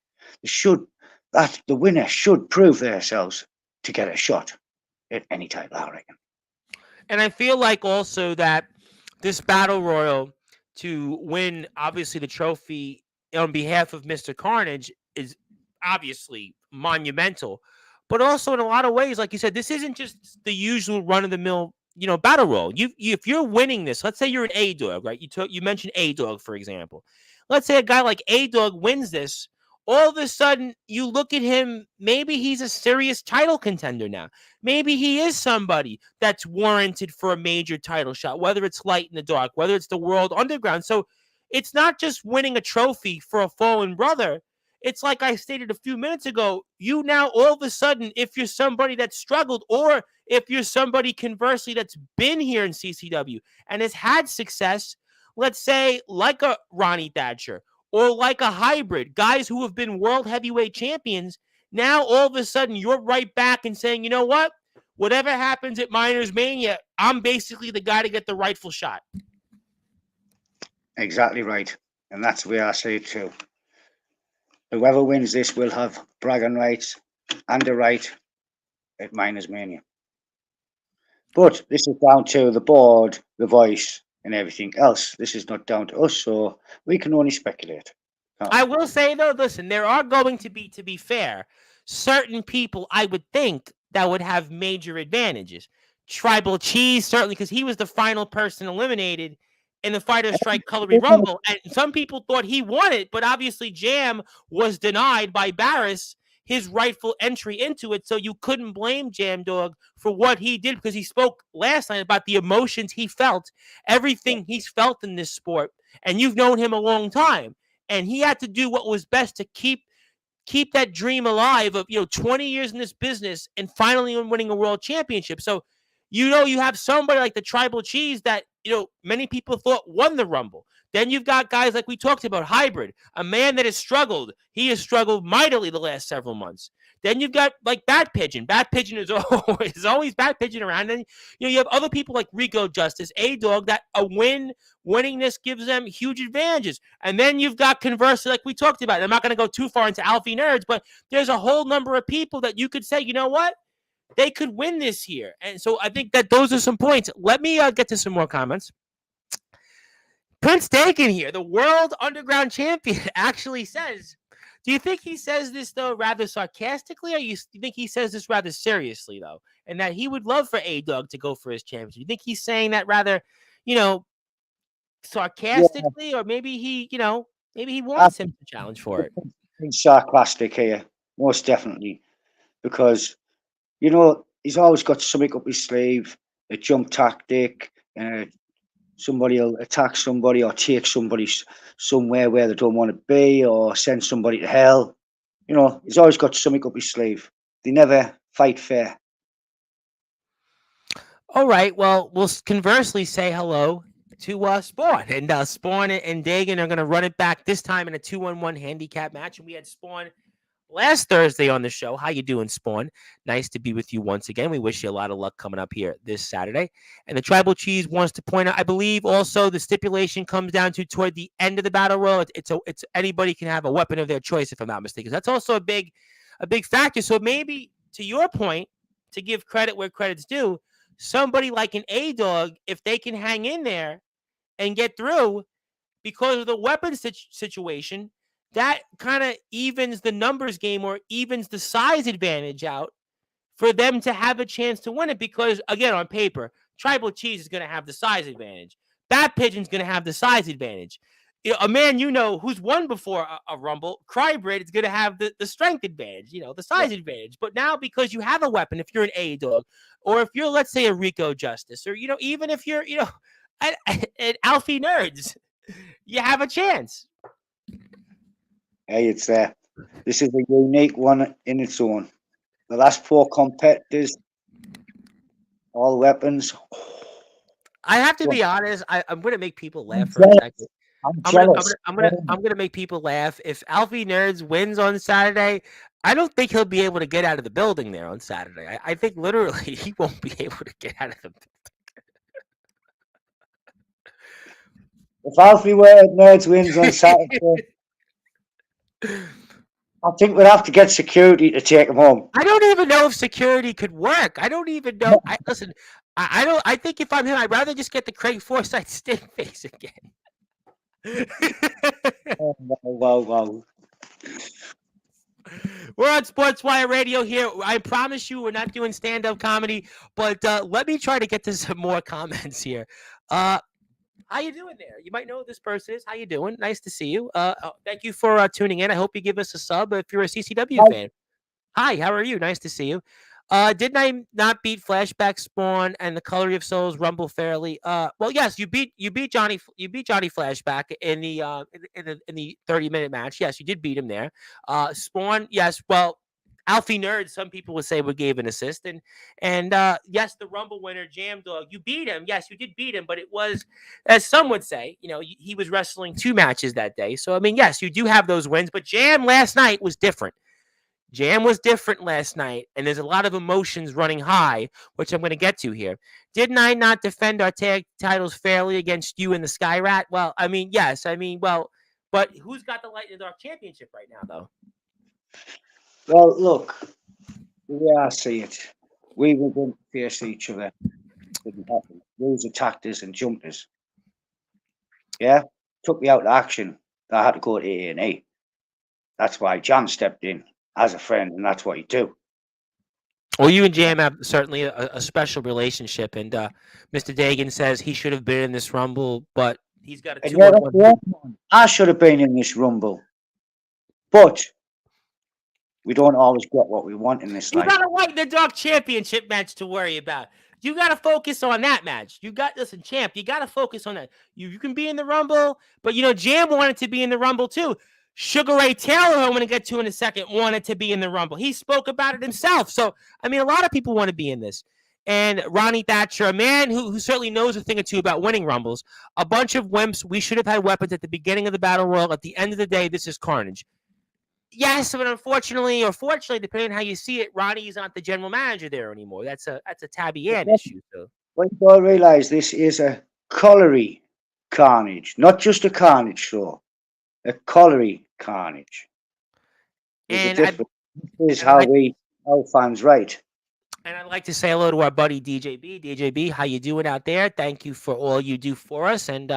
The winner should prove themselves to get a shot at any title, I reckon. And I feel like also that this battle royal to win, obviously, the trophy on behalf of Mr. Carnage is obviously monumental. But also, in a lot of ways, like you said, this isn't just the usual run-of-the-mill, battle royal. If you're winning this, let's say you're an A-Dog, right? You mentioned A-Dog, for example. Let's say a guy like A-Dog wins this. All of a sudden, you look at him, maybe he's a serious title contender now. Maybe he is somebody that's warranted for a major title shot, whether it's Light in the Dark, whether it's the World Underground. So it's not just winning a trophy for a fallen brother. It's like I stated a few minutes ago, you now all of a sudden, if you're somebody that struggled, or if you're somebody conversely that's been here in CCW and has had success, let's say like a Ronnie Thatcher or like a hybrid, guys who have been world heavyweight champions, now all of a sudden you're right back and saying, you know what? Whatever happens at Miners Mania, I'm basically the guy to get the rightful shot. Exactly right. And that's the way I see it too. Whoever wins this will have bragging rights and a right at Miners Mania. But this is down to the board, the voice, and everything else. This is not down to us, so we can only speculate. I will say, though, listen, there are going to be fair, certain people I would think that would have major advantages. Tribal Cheese, certainly, because he was the final person eliminated in the Fighter Strike Colory Rumble. And some people thought he won it, but obviously Jam was denied by Barris his rightful entry into it. So you couldn't blame Jam Dog for what he did, because he spoke last night about the emotions he felt, everything he's felt in this sport. And you've known him a long time. And he had to do what was best to keep that dream alive of 20 years in this business and finally winning a world championship. So you have somebody like the Tribal Cheese that many people thought won the Rumble. Then you've got guys like we talked about, Hybrid, a man that has struggled. He has struggled mightily the last several months. Then you've got like Bat Pigeon. Bat Pigeon is always Bat Pigeon around. And you have other people like Rico Justice, A-Dog, that winning this gives them huge advantages. And then you've got, conversely, like we talked about, I'm not going to go too far into Alfie Nerds, but there's a whole number of people that you could say, you know what? They could win this here. And so I think that those are some points. Let me get to some more comments. Prince Dakin here, the World Underground Champion, actually says, do you think he says this, though, rather sarcastically, or you think he says this rather seriously, though, and that he would love for A-Dog to go for his championship? You think he's saying that rather, sarcastically, or maybe he wants him to challenge for it? He's sarcastic here, most definitely, because, he's always got something up his sleeve, a jump tactic, somebody will attack somebody or take somebody somewhere where they don't want to be, or send somebody to hell. He's always got something up his sleeve. They never fight fair. All right. Well, we'll conversely say hello to Spawn. And Spawn and Dagan are going to run it back this time in a 2-on-1 handicap match. And we had Spawn last Thursday on the show. How you doing, Spawn? Nice to be with you once again. We wish you a lot of luck coming up here this Saturday. And the Tribal Cheese wants to point out, I believe also the stipulation comes down to toward the end of the battle royal. It's anybody can have a weapon of their choice, if I'm not mistaken. That's also a big factor. So maybe to your point, to give credit where credit's due, somebody like an A-Dog, if they can hang in there and get through because of the weapon situation, that kind of evens the numbers game or evens the size advantage out for them to have a chance to win it. Because, again, on paper, Tribal Cheese is going to have the size advantage. Bat Pigeon's going to have the size advantage. A man who's won before a Rumble, Crybrid, is going to have the strength advantage, the size advantage. But now, because you have a weapon, if you're an A-Dog, or if you're, let's say, a Rico Justice, or, even if you're, an Alfie Nerds, you have a chance. Hey, it's there. This is a unique one in its own. The last 4 competitors, all weapons. I have to be honest. I'm going to make people laugh for a second. I'm jealous. I'm gonna make people laugh. If Alfie Nerds wins on Saturday, I don't think he'll be able to get out of the building there on Saturday. I think literally he won't be able to get out of the building. If Alfie Nerds wins on Saturday, I think we'd have to get security to take him home. I don't even know if security could work. I don't even know. Listen, I don't. I think if I'm him, I'd rather just get the Craig Forsyth stink face again. Oh, wow. We're on Sportzwire Radio here. I promise you we're not doing stand-up comedy, but let me try to get to some more comments here. How you doing there? You might know who this person is. How you doing? Nice to see you. Thank you for tuning in. I hope you give us a sub if you're a CCW fan. Hi, how are you? Nice to see you. Didn't I not beat Flashback Spawn and the Color of Souls Rumble fairly? Well, yes, you beat Johnny Flashback in the 30-minute match. Yes, you did beat him there. Spawn, yes. Well, Alfie Nerd, some people would say we gave an assist, and yes, the Rumble winner, Jam Dog, you beat him. Yes, you did beat him, but it was, as some would say, he was wrestling 2 matches that day. So I mean, yes, you do have those wins, but Jam last night was different. Jam was different last night, and there's a lot of emotions running high, which I'm going to get to here. Didn't I not defend our tag titles fairly against you and the Sky Rat? Well, I mean, yes. I mean, well, but who's got the Light in the Dark championship right now, though? Well, look, the way I see it, we were going to face each other. It didn't happen. Those attacked us and jumped us. Yeah, took me out of action. I had to go to A&E. That's why Jam stepped in as a friend, and that's what he do. Well, you and Jam have certainly a special relationship, and Mr. Dagan says he should have been in this Rumble, but he's got a 2-1. I should have been in this Rumble, but we don't always get what we want in this life. You got a Light in the Dark championship match to worry about. You got to focus on that match. Listen, champ, you got to focus on that. You can be in the Rumble, but, Jam wanted to be in the Rumble, too. Sugar Ray Taylor, I'm going to get to in a second, wanted to be in the Rumble. He spoke about it himself. So, I mean, a lot of people want to be in this. And Ronnie Thatcher, a man who certainly knows a thing or two about winning Rumbles, a bunch of wimps. We should have had weapons at the beginning of the Battle Royal. At the end of the day, this is carnage. Yes, but unfortunately, or fortunately, depending on how you see it, Ronnie's not the general manager there anymore. That's a Tabby Ann issue. So. But you all realize this is a colliery carnage, not just a carnage show. A colliery carnage. And this is how our fans write. And I'd like to say hello to our buddy DJB. DJB, how you doing out there? Thank you for all you do for us. And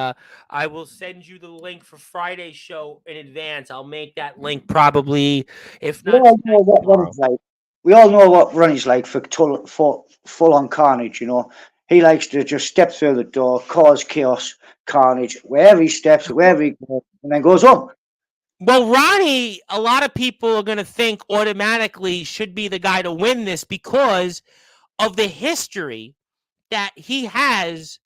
I will send you the link for Friday's show in advance. I'll make that link probably, if not. We all know what Ronnie's like. We all know what Ronnie's like for full-on carnage, He likes to just step through the door, cause chaos, carnage, wherever he steps, wherever he goes, and then goes home. Well, Ronnie, a lot of people are going to think automatically should be the guy to win this because of the history that he has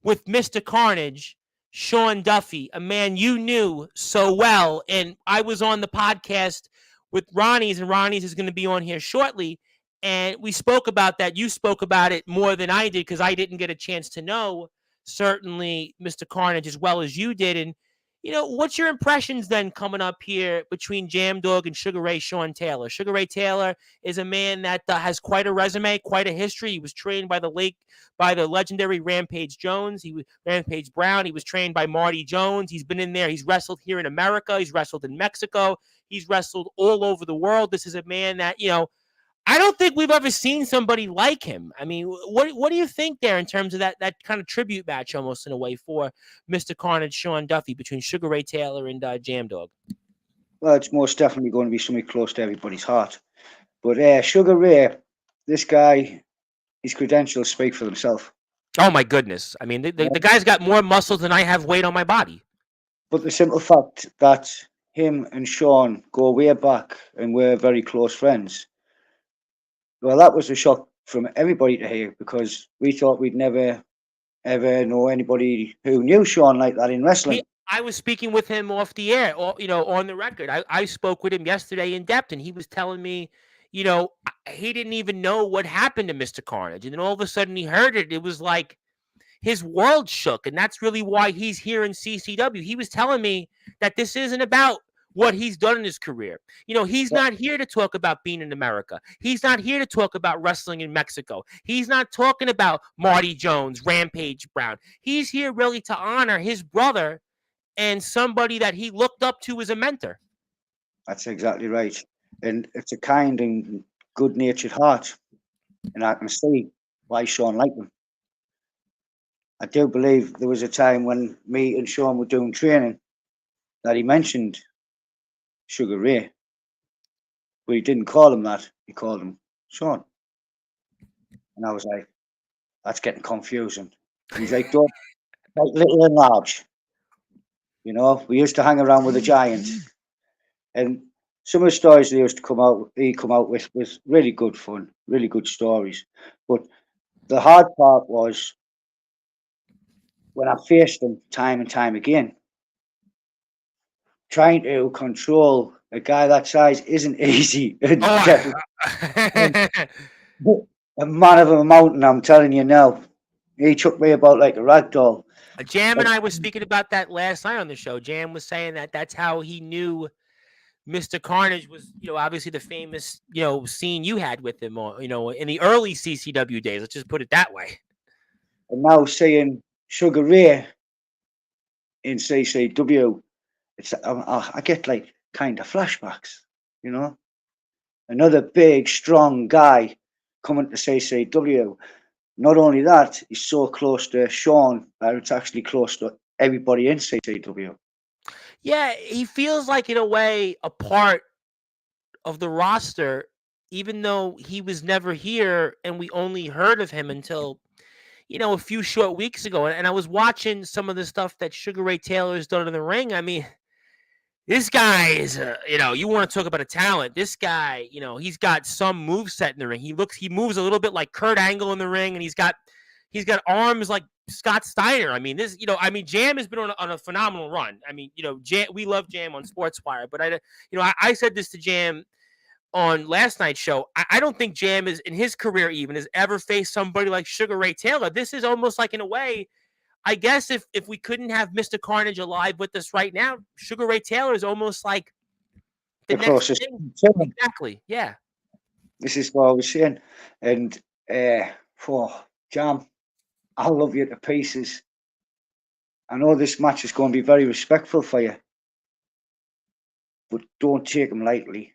with Mr. Carnage, Sean Duffy, a man you knew so well. And I was on the podcast with Ronnie's, and Ronnie's is going to be on here shortly. And we spoke about that. You spoke about it more than I did because I didn't get a chance to know, certainly, Mr. Carnage as well as you did. And What's your impressions then coming up here between Jam Dog and Sugar Ray Sean Taylor? Sugar Ray Taylor is a man that has quite a resume, quite a history. He was trained by the legendary Rampage Jones. He was Rampage Brown. He was trained by Marty Jones. He's been in there. He's wrestled here in America. He's wrestled in Mexico. He's wrestled all over the world. This is a man that, I don't think we've ever seen somebody like him. I mean, what do you think there in terms of that kind of tribute match, almost in a way, for Mr. Carnage, Sean Duffy, between Sugar Ray Taylor and Jam Dog? Well, it's most definitely going to be something close to everybody's heart. But Sugar Ray, this guy, his credentials speak for themselves. Oh my goodness! I mean, the guy's got more muscles than I have weight on my body. But the simple fact that him and Sean go way back and we're very close friends. Well, that was a shock from everybody to hear, because we thought we'd never, ever know anybody who knew Sean like that in wrestling. I was speaking with him off the air, on the record. I spoke with him yesterday in depth, and he was telling me, he didn't even know what happened to Mr. Carnage. And then all of a sudden he heard it. It was like his world shook, and that's really why he's here in CCW. He was telling me that this isn't about what he's done in his career. He's not here to talk about being in America. He's not here to talk about wrestling in Mexico. He's not talking about Marty Jones, Rampage Brown. He's here really to honor his brother and somebody that he looked up to as a mentor. That's exactly right. And it's a kind and good-natured heart. And I can see why Sean liked him. I do believe there was a time when me and Sean were doing training that he mentioned Sugar Ray, but he didn't call him that. He called him Sean. And I was like, that's getting confusing. And he's like, don't, like little and large. We used to hang around with a giant. And some of the stories he come out with was really good fun, really good stories. But the hard part was when I faced him time and time again. Trying to control a guy that size isn't easy. A man of a mountain, I'm telling you now. He took me about like a rag doll. Jam and I were speaking about that last night on the show. Jam was saying that that's how he knew Mr. Carnage was, obviously the famous, scene you had with him, in the early CCW days. Let's just put it that way. And now seeing Sugar Ray in CCW, I get like kind of flashbacks, Another big, strong guy coming to CCW. Not only that, he's so close to Sean that it's actually close to everybody in CCW. Yeah, he feels like, in a way, a part of the roster, even though he was never here and we only heard of him until, a few short weeks ago. And I was watching some of the stuff that Sugar Ray Taylor has done in the ring. I mean, this guy is, you want to talk about a talent. This guy, he's got some moveset in the ring. He moves a little bit like Kurt Angle in the ring, and he's got arms like Scott Steiner. I mean, Jam has been on a phenomenal run. I mean, Jam, we love Jam on Sportswire, but I said this to Jam on last night's show. I don't think Jam is, in his career even, has ever faced somebody like Sugar Ray Taylor. This is almost like, in a way, I guess if we couldn't have Mr. Carnage alive with us right now, Sugar Ray Taylor is almost like the next thing. Exactly. Yeah. This is what I was saying. And for Jam, I love you to pieces. I know this match is going to be very respectful for you, but don't take him lightly.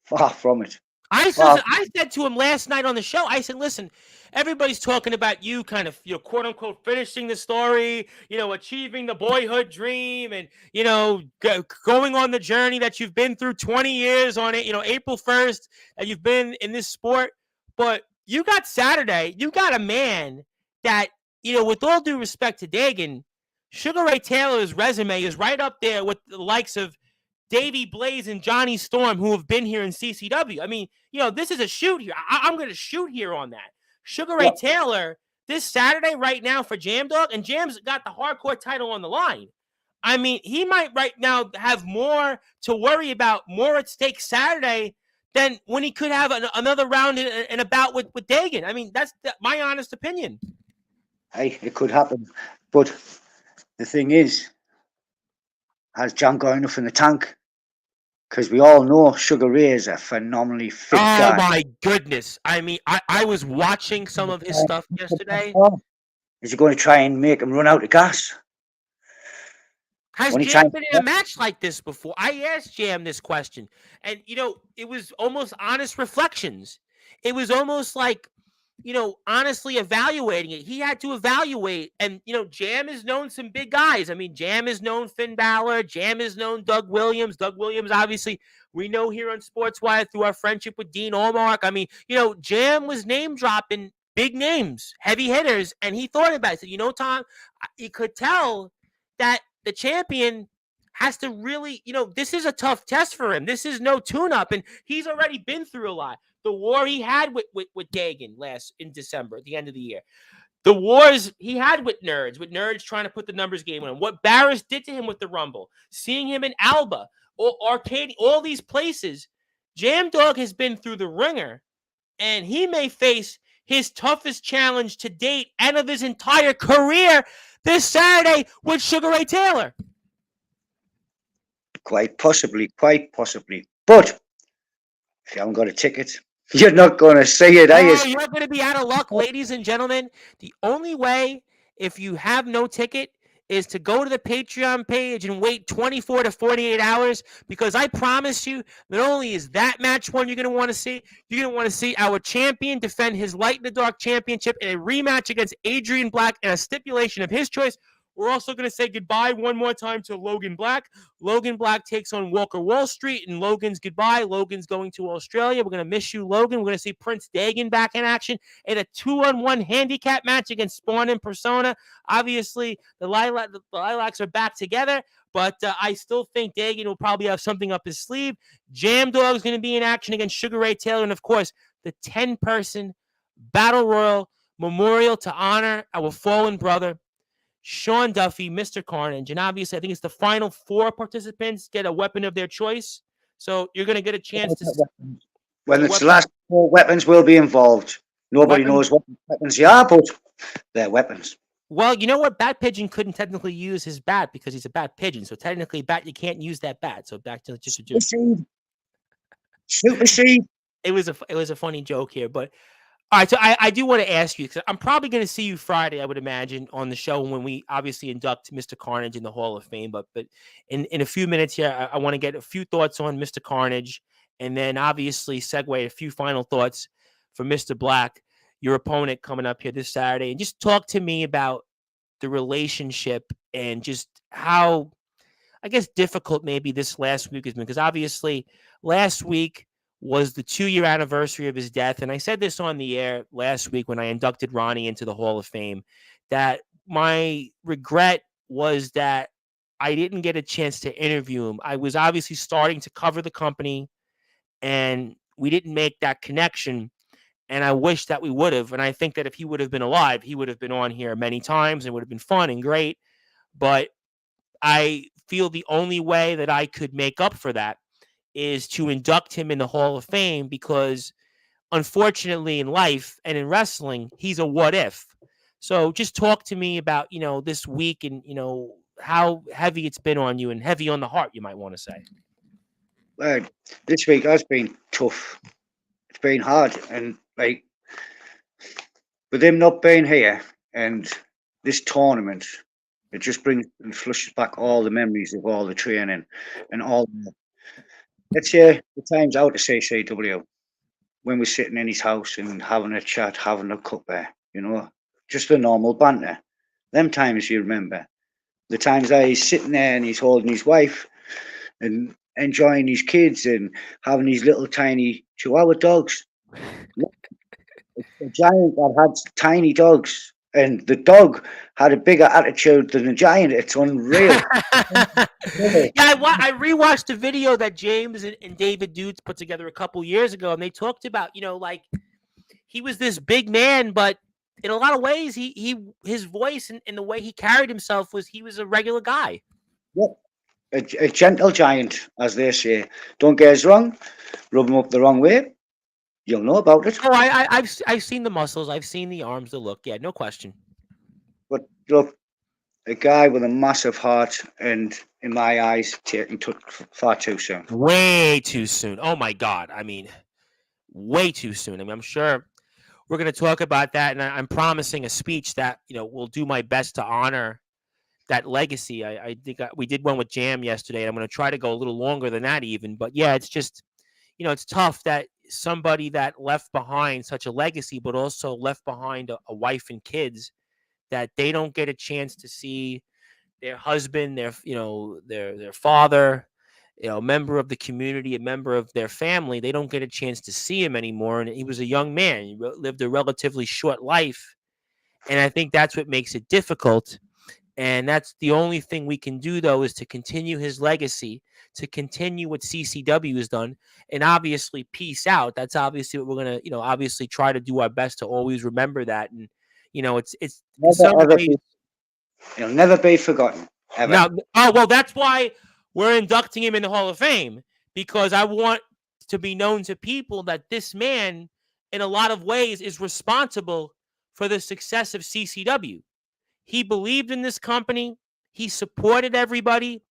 Far from it. I said to him last night on the show, I said, listen, everybody's talking about you kind of, quote unquote, finishing the story, achieving the boyhood dream and, going on the journey that you've been through 20 years on it, April 1st, that you've been in this sport. But you got Saturday, you got a man that, with all due respect to Dagan, Sugar Ray Taylor's resume is right up there with the likes of Davey Blaze and Johnny Storm, who have been here in CCW. I mean, this is a shoot here. I'm going to shoot here on that. Sugar Ray Taylor, this Saturday right now for Jam Dog, and Jam's got the hardcore title on the line. I mean, he might right now have more to worry about, more at stake Saturday than when he could have another round in a bout with Dagan. I mean, that's my honest opinion. Hey, it could happen. But the thing is, Has Jam got enough in the tank? Because we all know Sugar Ray is a phenomenally fit Oh guy. my goodness. I mean, I was watching some of his stuff yesterday. Is he going to try and make him run out of gas? Has Only Jam time. been in a match like this before? I asked Jam this question, and it was almost honest reflections. It was almost like, honestly evaluating it. He had to evaluate, and Jam has known some big guys. I mean, Jam has known Finn Balor. Jam has known Doug Williams. Doug Williams, obviously, we know here on Sportswire through our friendship with Dean Allmark. I mean, Jam was name dropping big names, heavy hitters, and he thought about it. He said, Tom, you could tell that the champion has to really, this is a tough test for him. This is no tune-up, and he's already been through a lot. The war he had with Dagan in December, at the end of the year. The wars he had with Nerds trying to put the numbers game on him. What Barris did to him with the Rumble, seeing him in Alba or Arcade, all these places. Jam Dog has been through the ringer, and he may face his toughest challenge to date and of his entire career this Saturday with Sugar Ray Taylor. Quite possibly. But if you haven't got a ticket, you're not going to see it, are you? You're going to be out of luck, ladies and gentlemen. The only way, if you have no ticket, is to go to the Patreon page and wait 24 to 48 hours, because I promise you, not only is that match one you're going to want to see, you're going to want to see our champion defend his Light in the Dark championship in a rematch against Adrian Black and a stipulation of his choice. We're also going to say goodbye one more time to Logan Black. Logan Black takes on Walker Wall Street, and Logan's goodbye. Logan's going to Australia. We're going to miss you, Logan. We're going to see Prince Dagan back in action in a 2-on-1 handicap match against Spawn and Persona. Obviously, the Lilacs are back together, but I still think Dagan will probably have something up his sleeve. Jam Dog is going to be in action against Sugar Ray Taylor, and of course, the 10-person Battle Royal memorial to honor our fallen brother, Sean Duffy, Mr. Carnage. And obviously, I think it's the final 4 participants get a weapon of their choice. So you're going to get a chance to... When it's the last 4 weapons will be involved. Nobody knows what weapons they are, but they're weapons. Well, you know what? Bat Pigeon couldn't technically use his bat because he's a bat pigeon. So technically, bat, you can't use that bat. So back to just Super seed. It was a funny joke here, but all right. So I do want to ask you, because I'm probably going to see you Friday, I would imagine, on the show when we obviously induct Mr. Carnage in the Hall of Fame. But in a few minutes here, I want to get a few thoughts on Mr. Carnage, and then obviously segue a few final thoughts for Mr. Black, your opponent coming up here this Saturday, and just talk to me about the relationship and just how, I guess, difficult maybe this last week has been, because obviously last week was the 2-year anniversary of his death. And I said this on the air last week when I inducted Ronnie into the Hall of Fame, that my regret was that I didn't get a chance to interview him. I was obviously starting to cover the company, and we didn't make that connection. And I wish that we would have. And I think that if he would have been alive, he would have been on here many times. It would have been fun and great. But I feel the only way that I could make up for that is to induct him in the Hall of Fame, because unfortunately in life and in wrestling, he's a what if. So just talk to me about, this week and, how heavy it's been on you, and heavy on the heart, you might want to say. Well, this week has been tough. It's been hard. And with him not being here and this tournament, it just brings and flushes back all the memories of all the training and all let's say the times out of CCW when we're sitting in his house and having a chat, having a cup there, just a normal banter. Them times you remember. The times that he's sitting there and he's holding his wife and enjoying his kids and having these little tiny Chihuahua dogs. A giant that had tiny dogs, and the dog had a bigger attitude than the giant. It's unreal. I rewatched the video that James and David Dudes put together a couple years ago, and they talked about, he was this big man, but in a lot of ways, his voice and the way he carried himself he was a regular guy. Yep. A gentle giant, as they say. Don't get us wrong. Rub him up the wrong way, you'll know about it. Oh, I've seen the muscles. I've seen the arms, the look. Yeah, no question. But look, a guy with a massive heart, and in my eyes, taken far too soon. Way too soon. Oh my God. I mean, way too soon. I mean, I'm sure we're going to talk about that, and I'm promising a speech that will do my best to honor that legacy. I think we did one with Jam yesterday, and I'm going to try to go a little longer than that even. But yeah, it's just it's tough that somebody that left behind such a legacy, but also left behind a wife and kids, that they don't get a chance to see their husband, their father, a member of the community, a member of their family. They don't get a chance to see him anymore. And he was a young man. He lived a relatively short life. And I think that's what makes it difficult. And that's the only thing we can do, though, is to continue his legacy, to continue what CCW has done, and obviously peace out. That's obviously what we're going to, obviously try to do our best to always remember that. And, it's in Never some ever ways. be, it'll never be forgotten ever. Now, well, that's why we're inducting him in the Hall of Fame, because I want to be known to people that this man, in a lot of ways, is responsible for the success of CCW. He believed in this company. He supported everybody.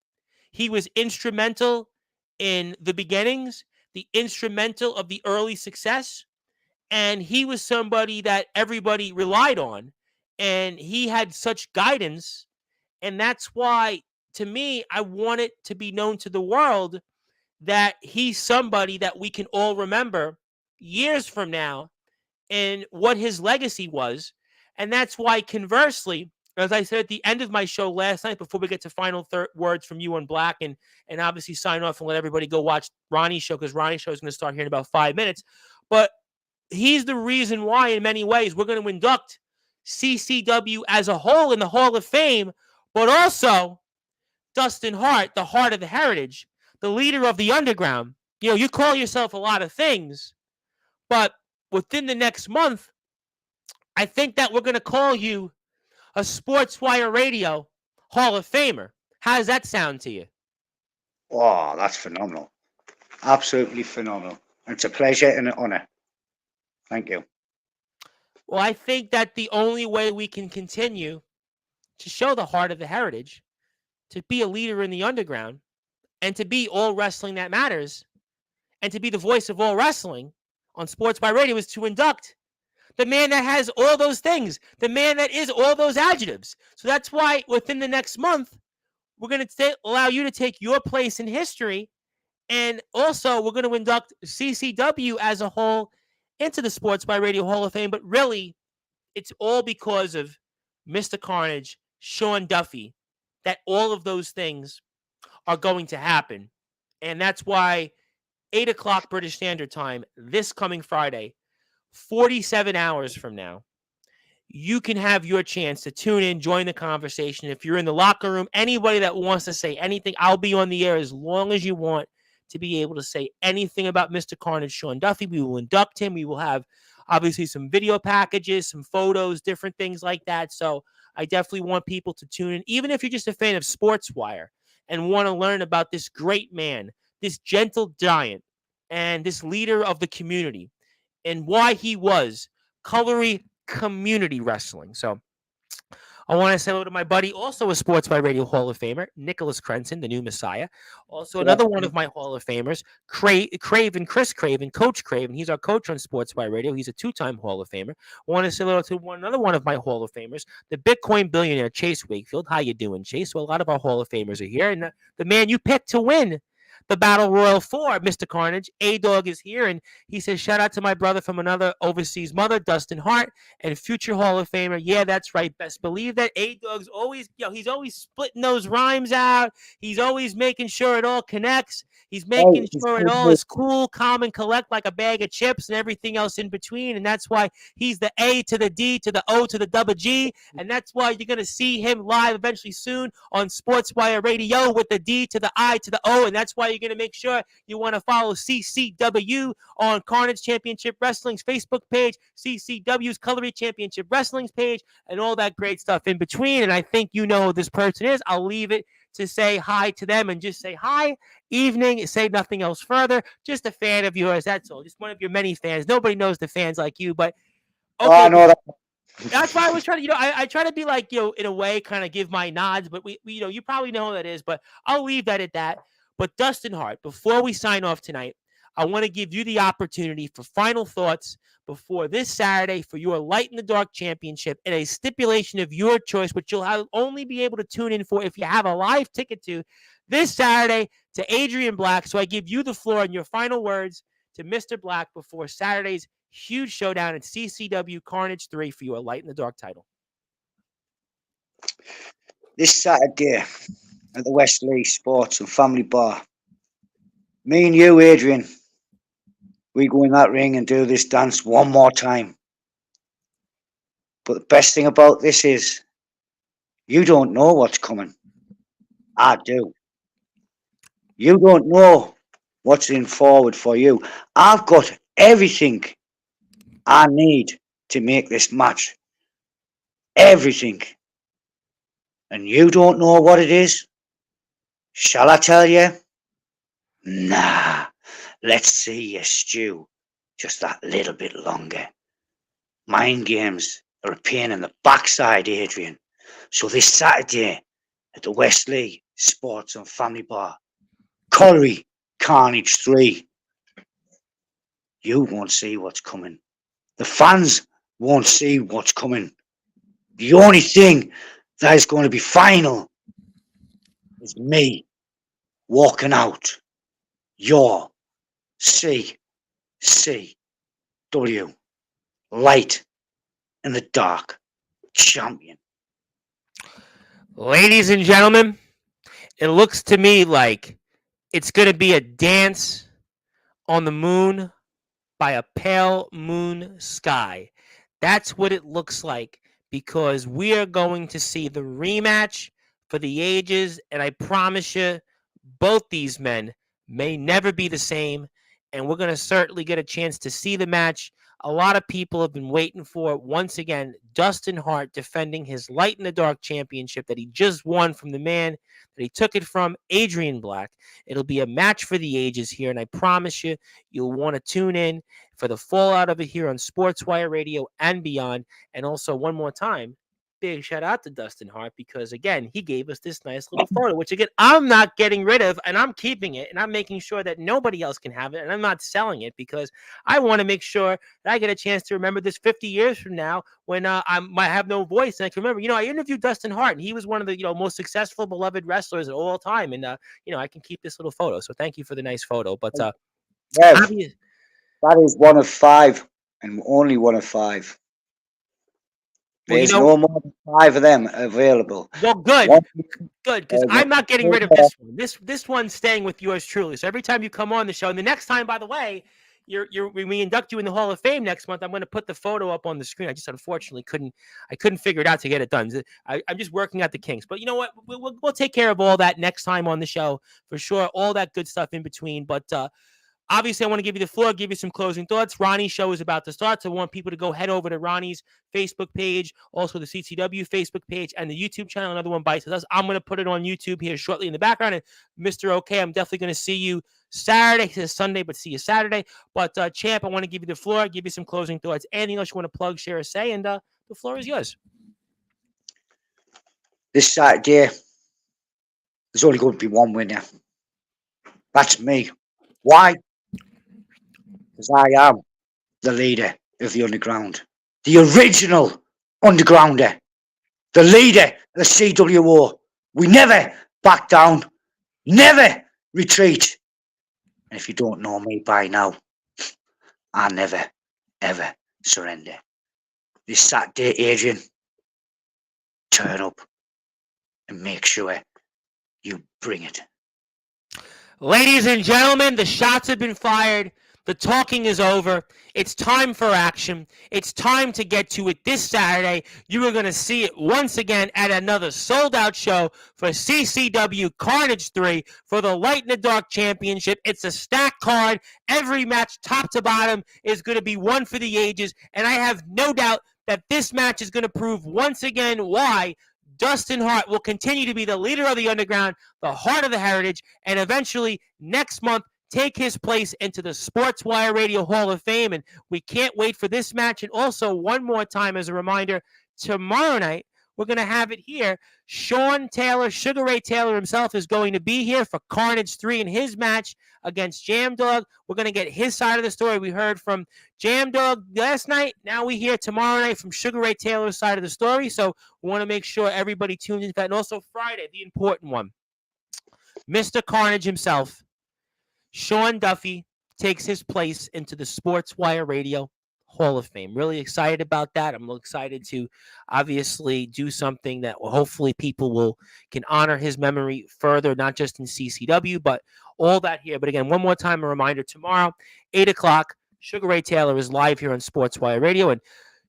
He was instrumental in the beginnings, the instrumental of the early success. And he was somebody that everybody relied on. And he had such guidance. And that's why, to me, I want it to be known to the world that he's somebody that we can all remember years from now and what his legacy was. And that's why, conversely, as I said at the end of my show last night, before we get to final words from you and Black, and obviously sign off and let everybody go watch Ronnie's show, because Ronnie's show is going to start here in about 5 minutes. But he's the reason why, in many ways, we're going to induct CCW as a whole in the Hall of Fame, but also Dustin Hart, the heart of the heritage, the leader of the underground. You call yourself a lot of things, but within the next month, I think that we're going to call you a Sportswire Radio Hall of Famer. How does that sound to you? Oh, that's phenomenal. Absolutely phenomenal. It's a pleasure and an honor. Thank you. Well, I think that the only way we can continue to show the heart of the heritage, to be a leader in the underground, and to be all wrestling that matters, and to be the voice of all wrestling on Sports by Radio, is to induct the man that has all those things, the man that is all those adjectives. So that's why within the next month, we're going to allow you to take your place in history. And also, we're going to induct CCW as a whole into the Sports by Radio Hall of Fame. But really, it's all because of Mr. Carnage, Sean Duffy, that all of those things are going to happen. And that's why 8 o'clock British Standard Time this coming Friday, 47 hours from now, you can have your chance to tune in, join the conversation. If you're in the locker room, anybody that wants to say anything, I'll be on the air as long as you want to be able to say anything about Mr. Carnage, Sean Duffy. We will induct him. We will have, obviously, some video packages, some photos, different things like that. So I definitely want people to tune in, even if you're just a fan of Sportswire and want to learn about this great man, this gentle giant, and this leader of the community, and why he was Colory Community Wrestling. So I want to say hello to my buddy, also a Sports by Radio Hall of Famer, Nicholas Crenson, the new Messiah. Also another one of my Hall of Famers, Craven, Chris Craven, Coach Craven. He's our coach on Sports by Radio. He's a 2-time Hall of Famer. I want to say hello to another one of my Hall of Famers, the Bitcoin billionaire, Chase Wakefield. How you doing, Chase? Well, a lot of our Hall of Famers are here. And the man you picked to win the Battle Royal for Mr. Carnage, A-Dog, is here, and he says, shout out to my brother from another overseas mother, Dustin Hart, and future Hall of Famer. Yeah, that's right. Best believe that. A-Dog's always, he's always splitting those rhymes out. He's always making sure it all connects. He's making sure it all is cool, calm, and collect like a bag of chips and everything else in between. And that's why he's the A to the D to the O to the double G. And that's why you're going to see him live eventually soon on Sportswire Radio with the D to the I to the O. And that's why you're going to make sure you want to follow CCW on Carnage Championship Wrestling's Facebook page, CCW's Colory Championship Wrestling's page, and all that great stuff in between. And I think you know who this person is. I'll leave it to say hi to them and just say hi, evening, say nothing else further. Just a fan of yours, that's all. Just one of your many fans. Nobody knows the fans like you, but okay. Oh, I know that. That's why I was trying to, I try to be like, in a way, kind of give my nods, but you probably know who that is, but I'll leave that at that. But Dustin Hart, before we sign off tonight, I want to give you the opportunity for final thoughts before this Saturday for your Light in the Dark Championship and a stipulation of your choice, which you'll only be able to tune in for if you have a live ticket to this Saturday to Adrian Black. So I give you the floor and your final words to Mr. Black before Saturday's huge showdown at CCW Carnage 3 for your Light in the Dark title. This Saturday at the Westley Sports and Family Bar, me and you, Adrian, we go in that ring and do this dance one more time. But the best thing about this is you don't know what's coming. I do. You don't know what's in forward for you. I've got everything I need to make this match. Everything. And you don't know what it is? Shall I tell you? Nah. Let's see you stew just that little bit longer. Mind games are a pain in the backside, Adrian. So this Saturday at the Westley Sports and Family Bar, Colliery Carnage 3, you won't see what's coming. The fans won't see what's coming. The only thing that is going to be final is me walking out your CCW Light in the Dark champion. Ladies and gentlemen, it looks to me like it's going to be a dance on the moon by a pale moon sky. That's what it looks like, because we are going to see the rematch for the ages, and I promise you, both these men may never be the same, and we're going to certainly get a chance to see the match a lot of people have been waiting for. Once again, Dustin Hart defending his Light in the Dark championship that he just won from the man that he took it from, Adrian Black. It'll be a match for the ages here, and I promise you, you'll want to tune in for the fallout of it here on Sportswire Radio and beyond. And also, one more time, big shout out to Dustin Hart, because again, he gave us this nice little photo, which again, I'm not getting rid of, and I'm keeping it, and I'm making sure that nobody else can have it, and I'm not selling it, because I want to make sure that I get a chance to remember this 50 years from now when I might have no voice, and I can remember, I interviewed Dustin Hart, and he was one of the most successful, beloved wrestlers of all time, and I can keep this little photo. So thank you for the nice photo. But Rev, that is one of 5, and only one of 5. There's no more than 5 of them available. Well, good, because I'm not getting rid of this one. This one's staying with yours truly. So every time you come on the show, and the next time, by the way, when we induct you in the Hall of Fame next month, I'm going to put the photo up on the screen. I just unfortunately couldn't figure it out to get it done. I'm just working out the kinks. But you know what? We'll take care of all that next time on the show for sure. All that good stuff in between. But obviously, I want to give you the floor, give you some closing thoughts. Ronnie's show is about to start, so I want people to go head over to Ronnie's Facebook page, also the CCW Facebook page, and the YouTube channel. Another one bites us. I'm going to put it on YouTube here shortly in the background. And Mr. OK, I'm definitely going to see you Saturday. He says Sunday, but see you Saturday. But Champ, I want to give you the floor, give you some closing thoughts. Anything else you want to plug, share, or say? And the floor is yours. This Saturday, there's only going to be one winner. That's me. Why? Because I am the leader of the underground, the original undergrounder, the leader of the CWO. We never back down, never retreat. And if you don't know me by now, I never, ever surrender. This Saturday, Adrian, turn up and make sure you bring it. Ladies and gentlemen, the shots have been fired. The talking is over. It's time for action. It's time to get to it this Saturday. You are going to see it once again at another sold-out show for CCW Carnage 3 for the Light in the Dark Championship. It's a stacked card. Every match, top to bottom, is going to be one for the ages, and I have no doubt that this match is going to prove once again why Dustin Hart will continue to be the leader of the underground, the heart of the heritage, and eventually next month, take his place into the Sportswire Radio Hall of Fame. And we can't wait for this match. And also, one more time as a reminder, tomorrow night, we're going to have it here. Sean Taylor, Sugar Ray Taylor himself, is going to be here for Carnage 3 in his match against Jam Dog. We're going to get his side of the story. We heard from Jam Dog last night. Now we hear tomorrow night from Sugar Ray Taylor's side of the story. So we want to make sure everybody tunes into that. And also Friday, the important one. Mr. Carnage himself, Sean Duffy, takes his place into the Sportswire Radio Hall of Fame. Really excited about that. I'm excited to obviously do something that hopefully people can honor his memory further, not just in CCW, but all that here. But again, one more time, a reminder, tomorrow, 8 o'clock, Sugar Ray Taylor is live here on Sportswire Radio. And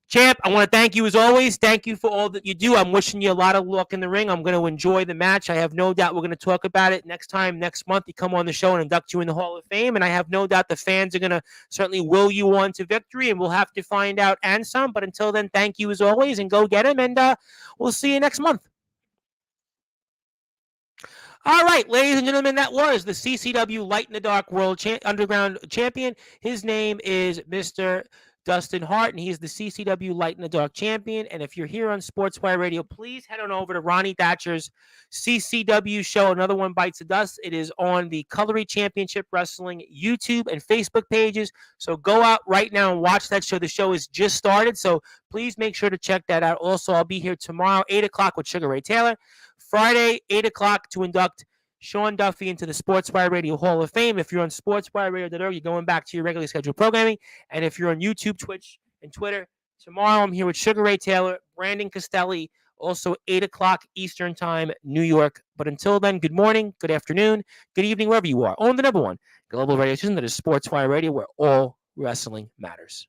Champ, I want to thank you as always. Thank you for all that you do. I'm wishing you a lot of luck in the ring. I'm going to enjoy the match. I have no doubt we're going to talk about it next month. You come on the show and induct you in the Hall of Fame. And I have no doubt the fans are going to certainly will you on to victory. And we'll have to find out and some. But until then, thank you as always. And go get him. And we'll see you next month. All right, ladies and gentlemen, that was the CCW Light in the Dark World Underground Champion. His name is Mr. Dustin Hart, and he's the CCW Light in the Dark champion. And if you're here on Sportswire Radio, please head on over to Ronnie Thatcher's CCW show, Another One Bites the Dust. It is on the Colory Championship Wrestling YouTube and Facebook pages. So go out right now and watch that show. The show is just started, so please make sure to check that out. Also, I'll be here tomorrow, 8 o'clock with Sugar Ray Taylor. Friday, 8 o'clock to induct Sean Duffy into the Sportswire Radio Hall of Fame. If you're on sportswireradio.org, you're going back to your regularly scheduled programming. And if you're on YouTube, Twitch, and Twitter, tomorrow I'm here with Sugar Ray Taylor, Brandon Costelli, also 8 o'clock Eastern Time, New York. But until then, good morning, good afternoon, good evening, wherever you are. On the number one global radio station that is Sportswire Radio, where all wrestling matters.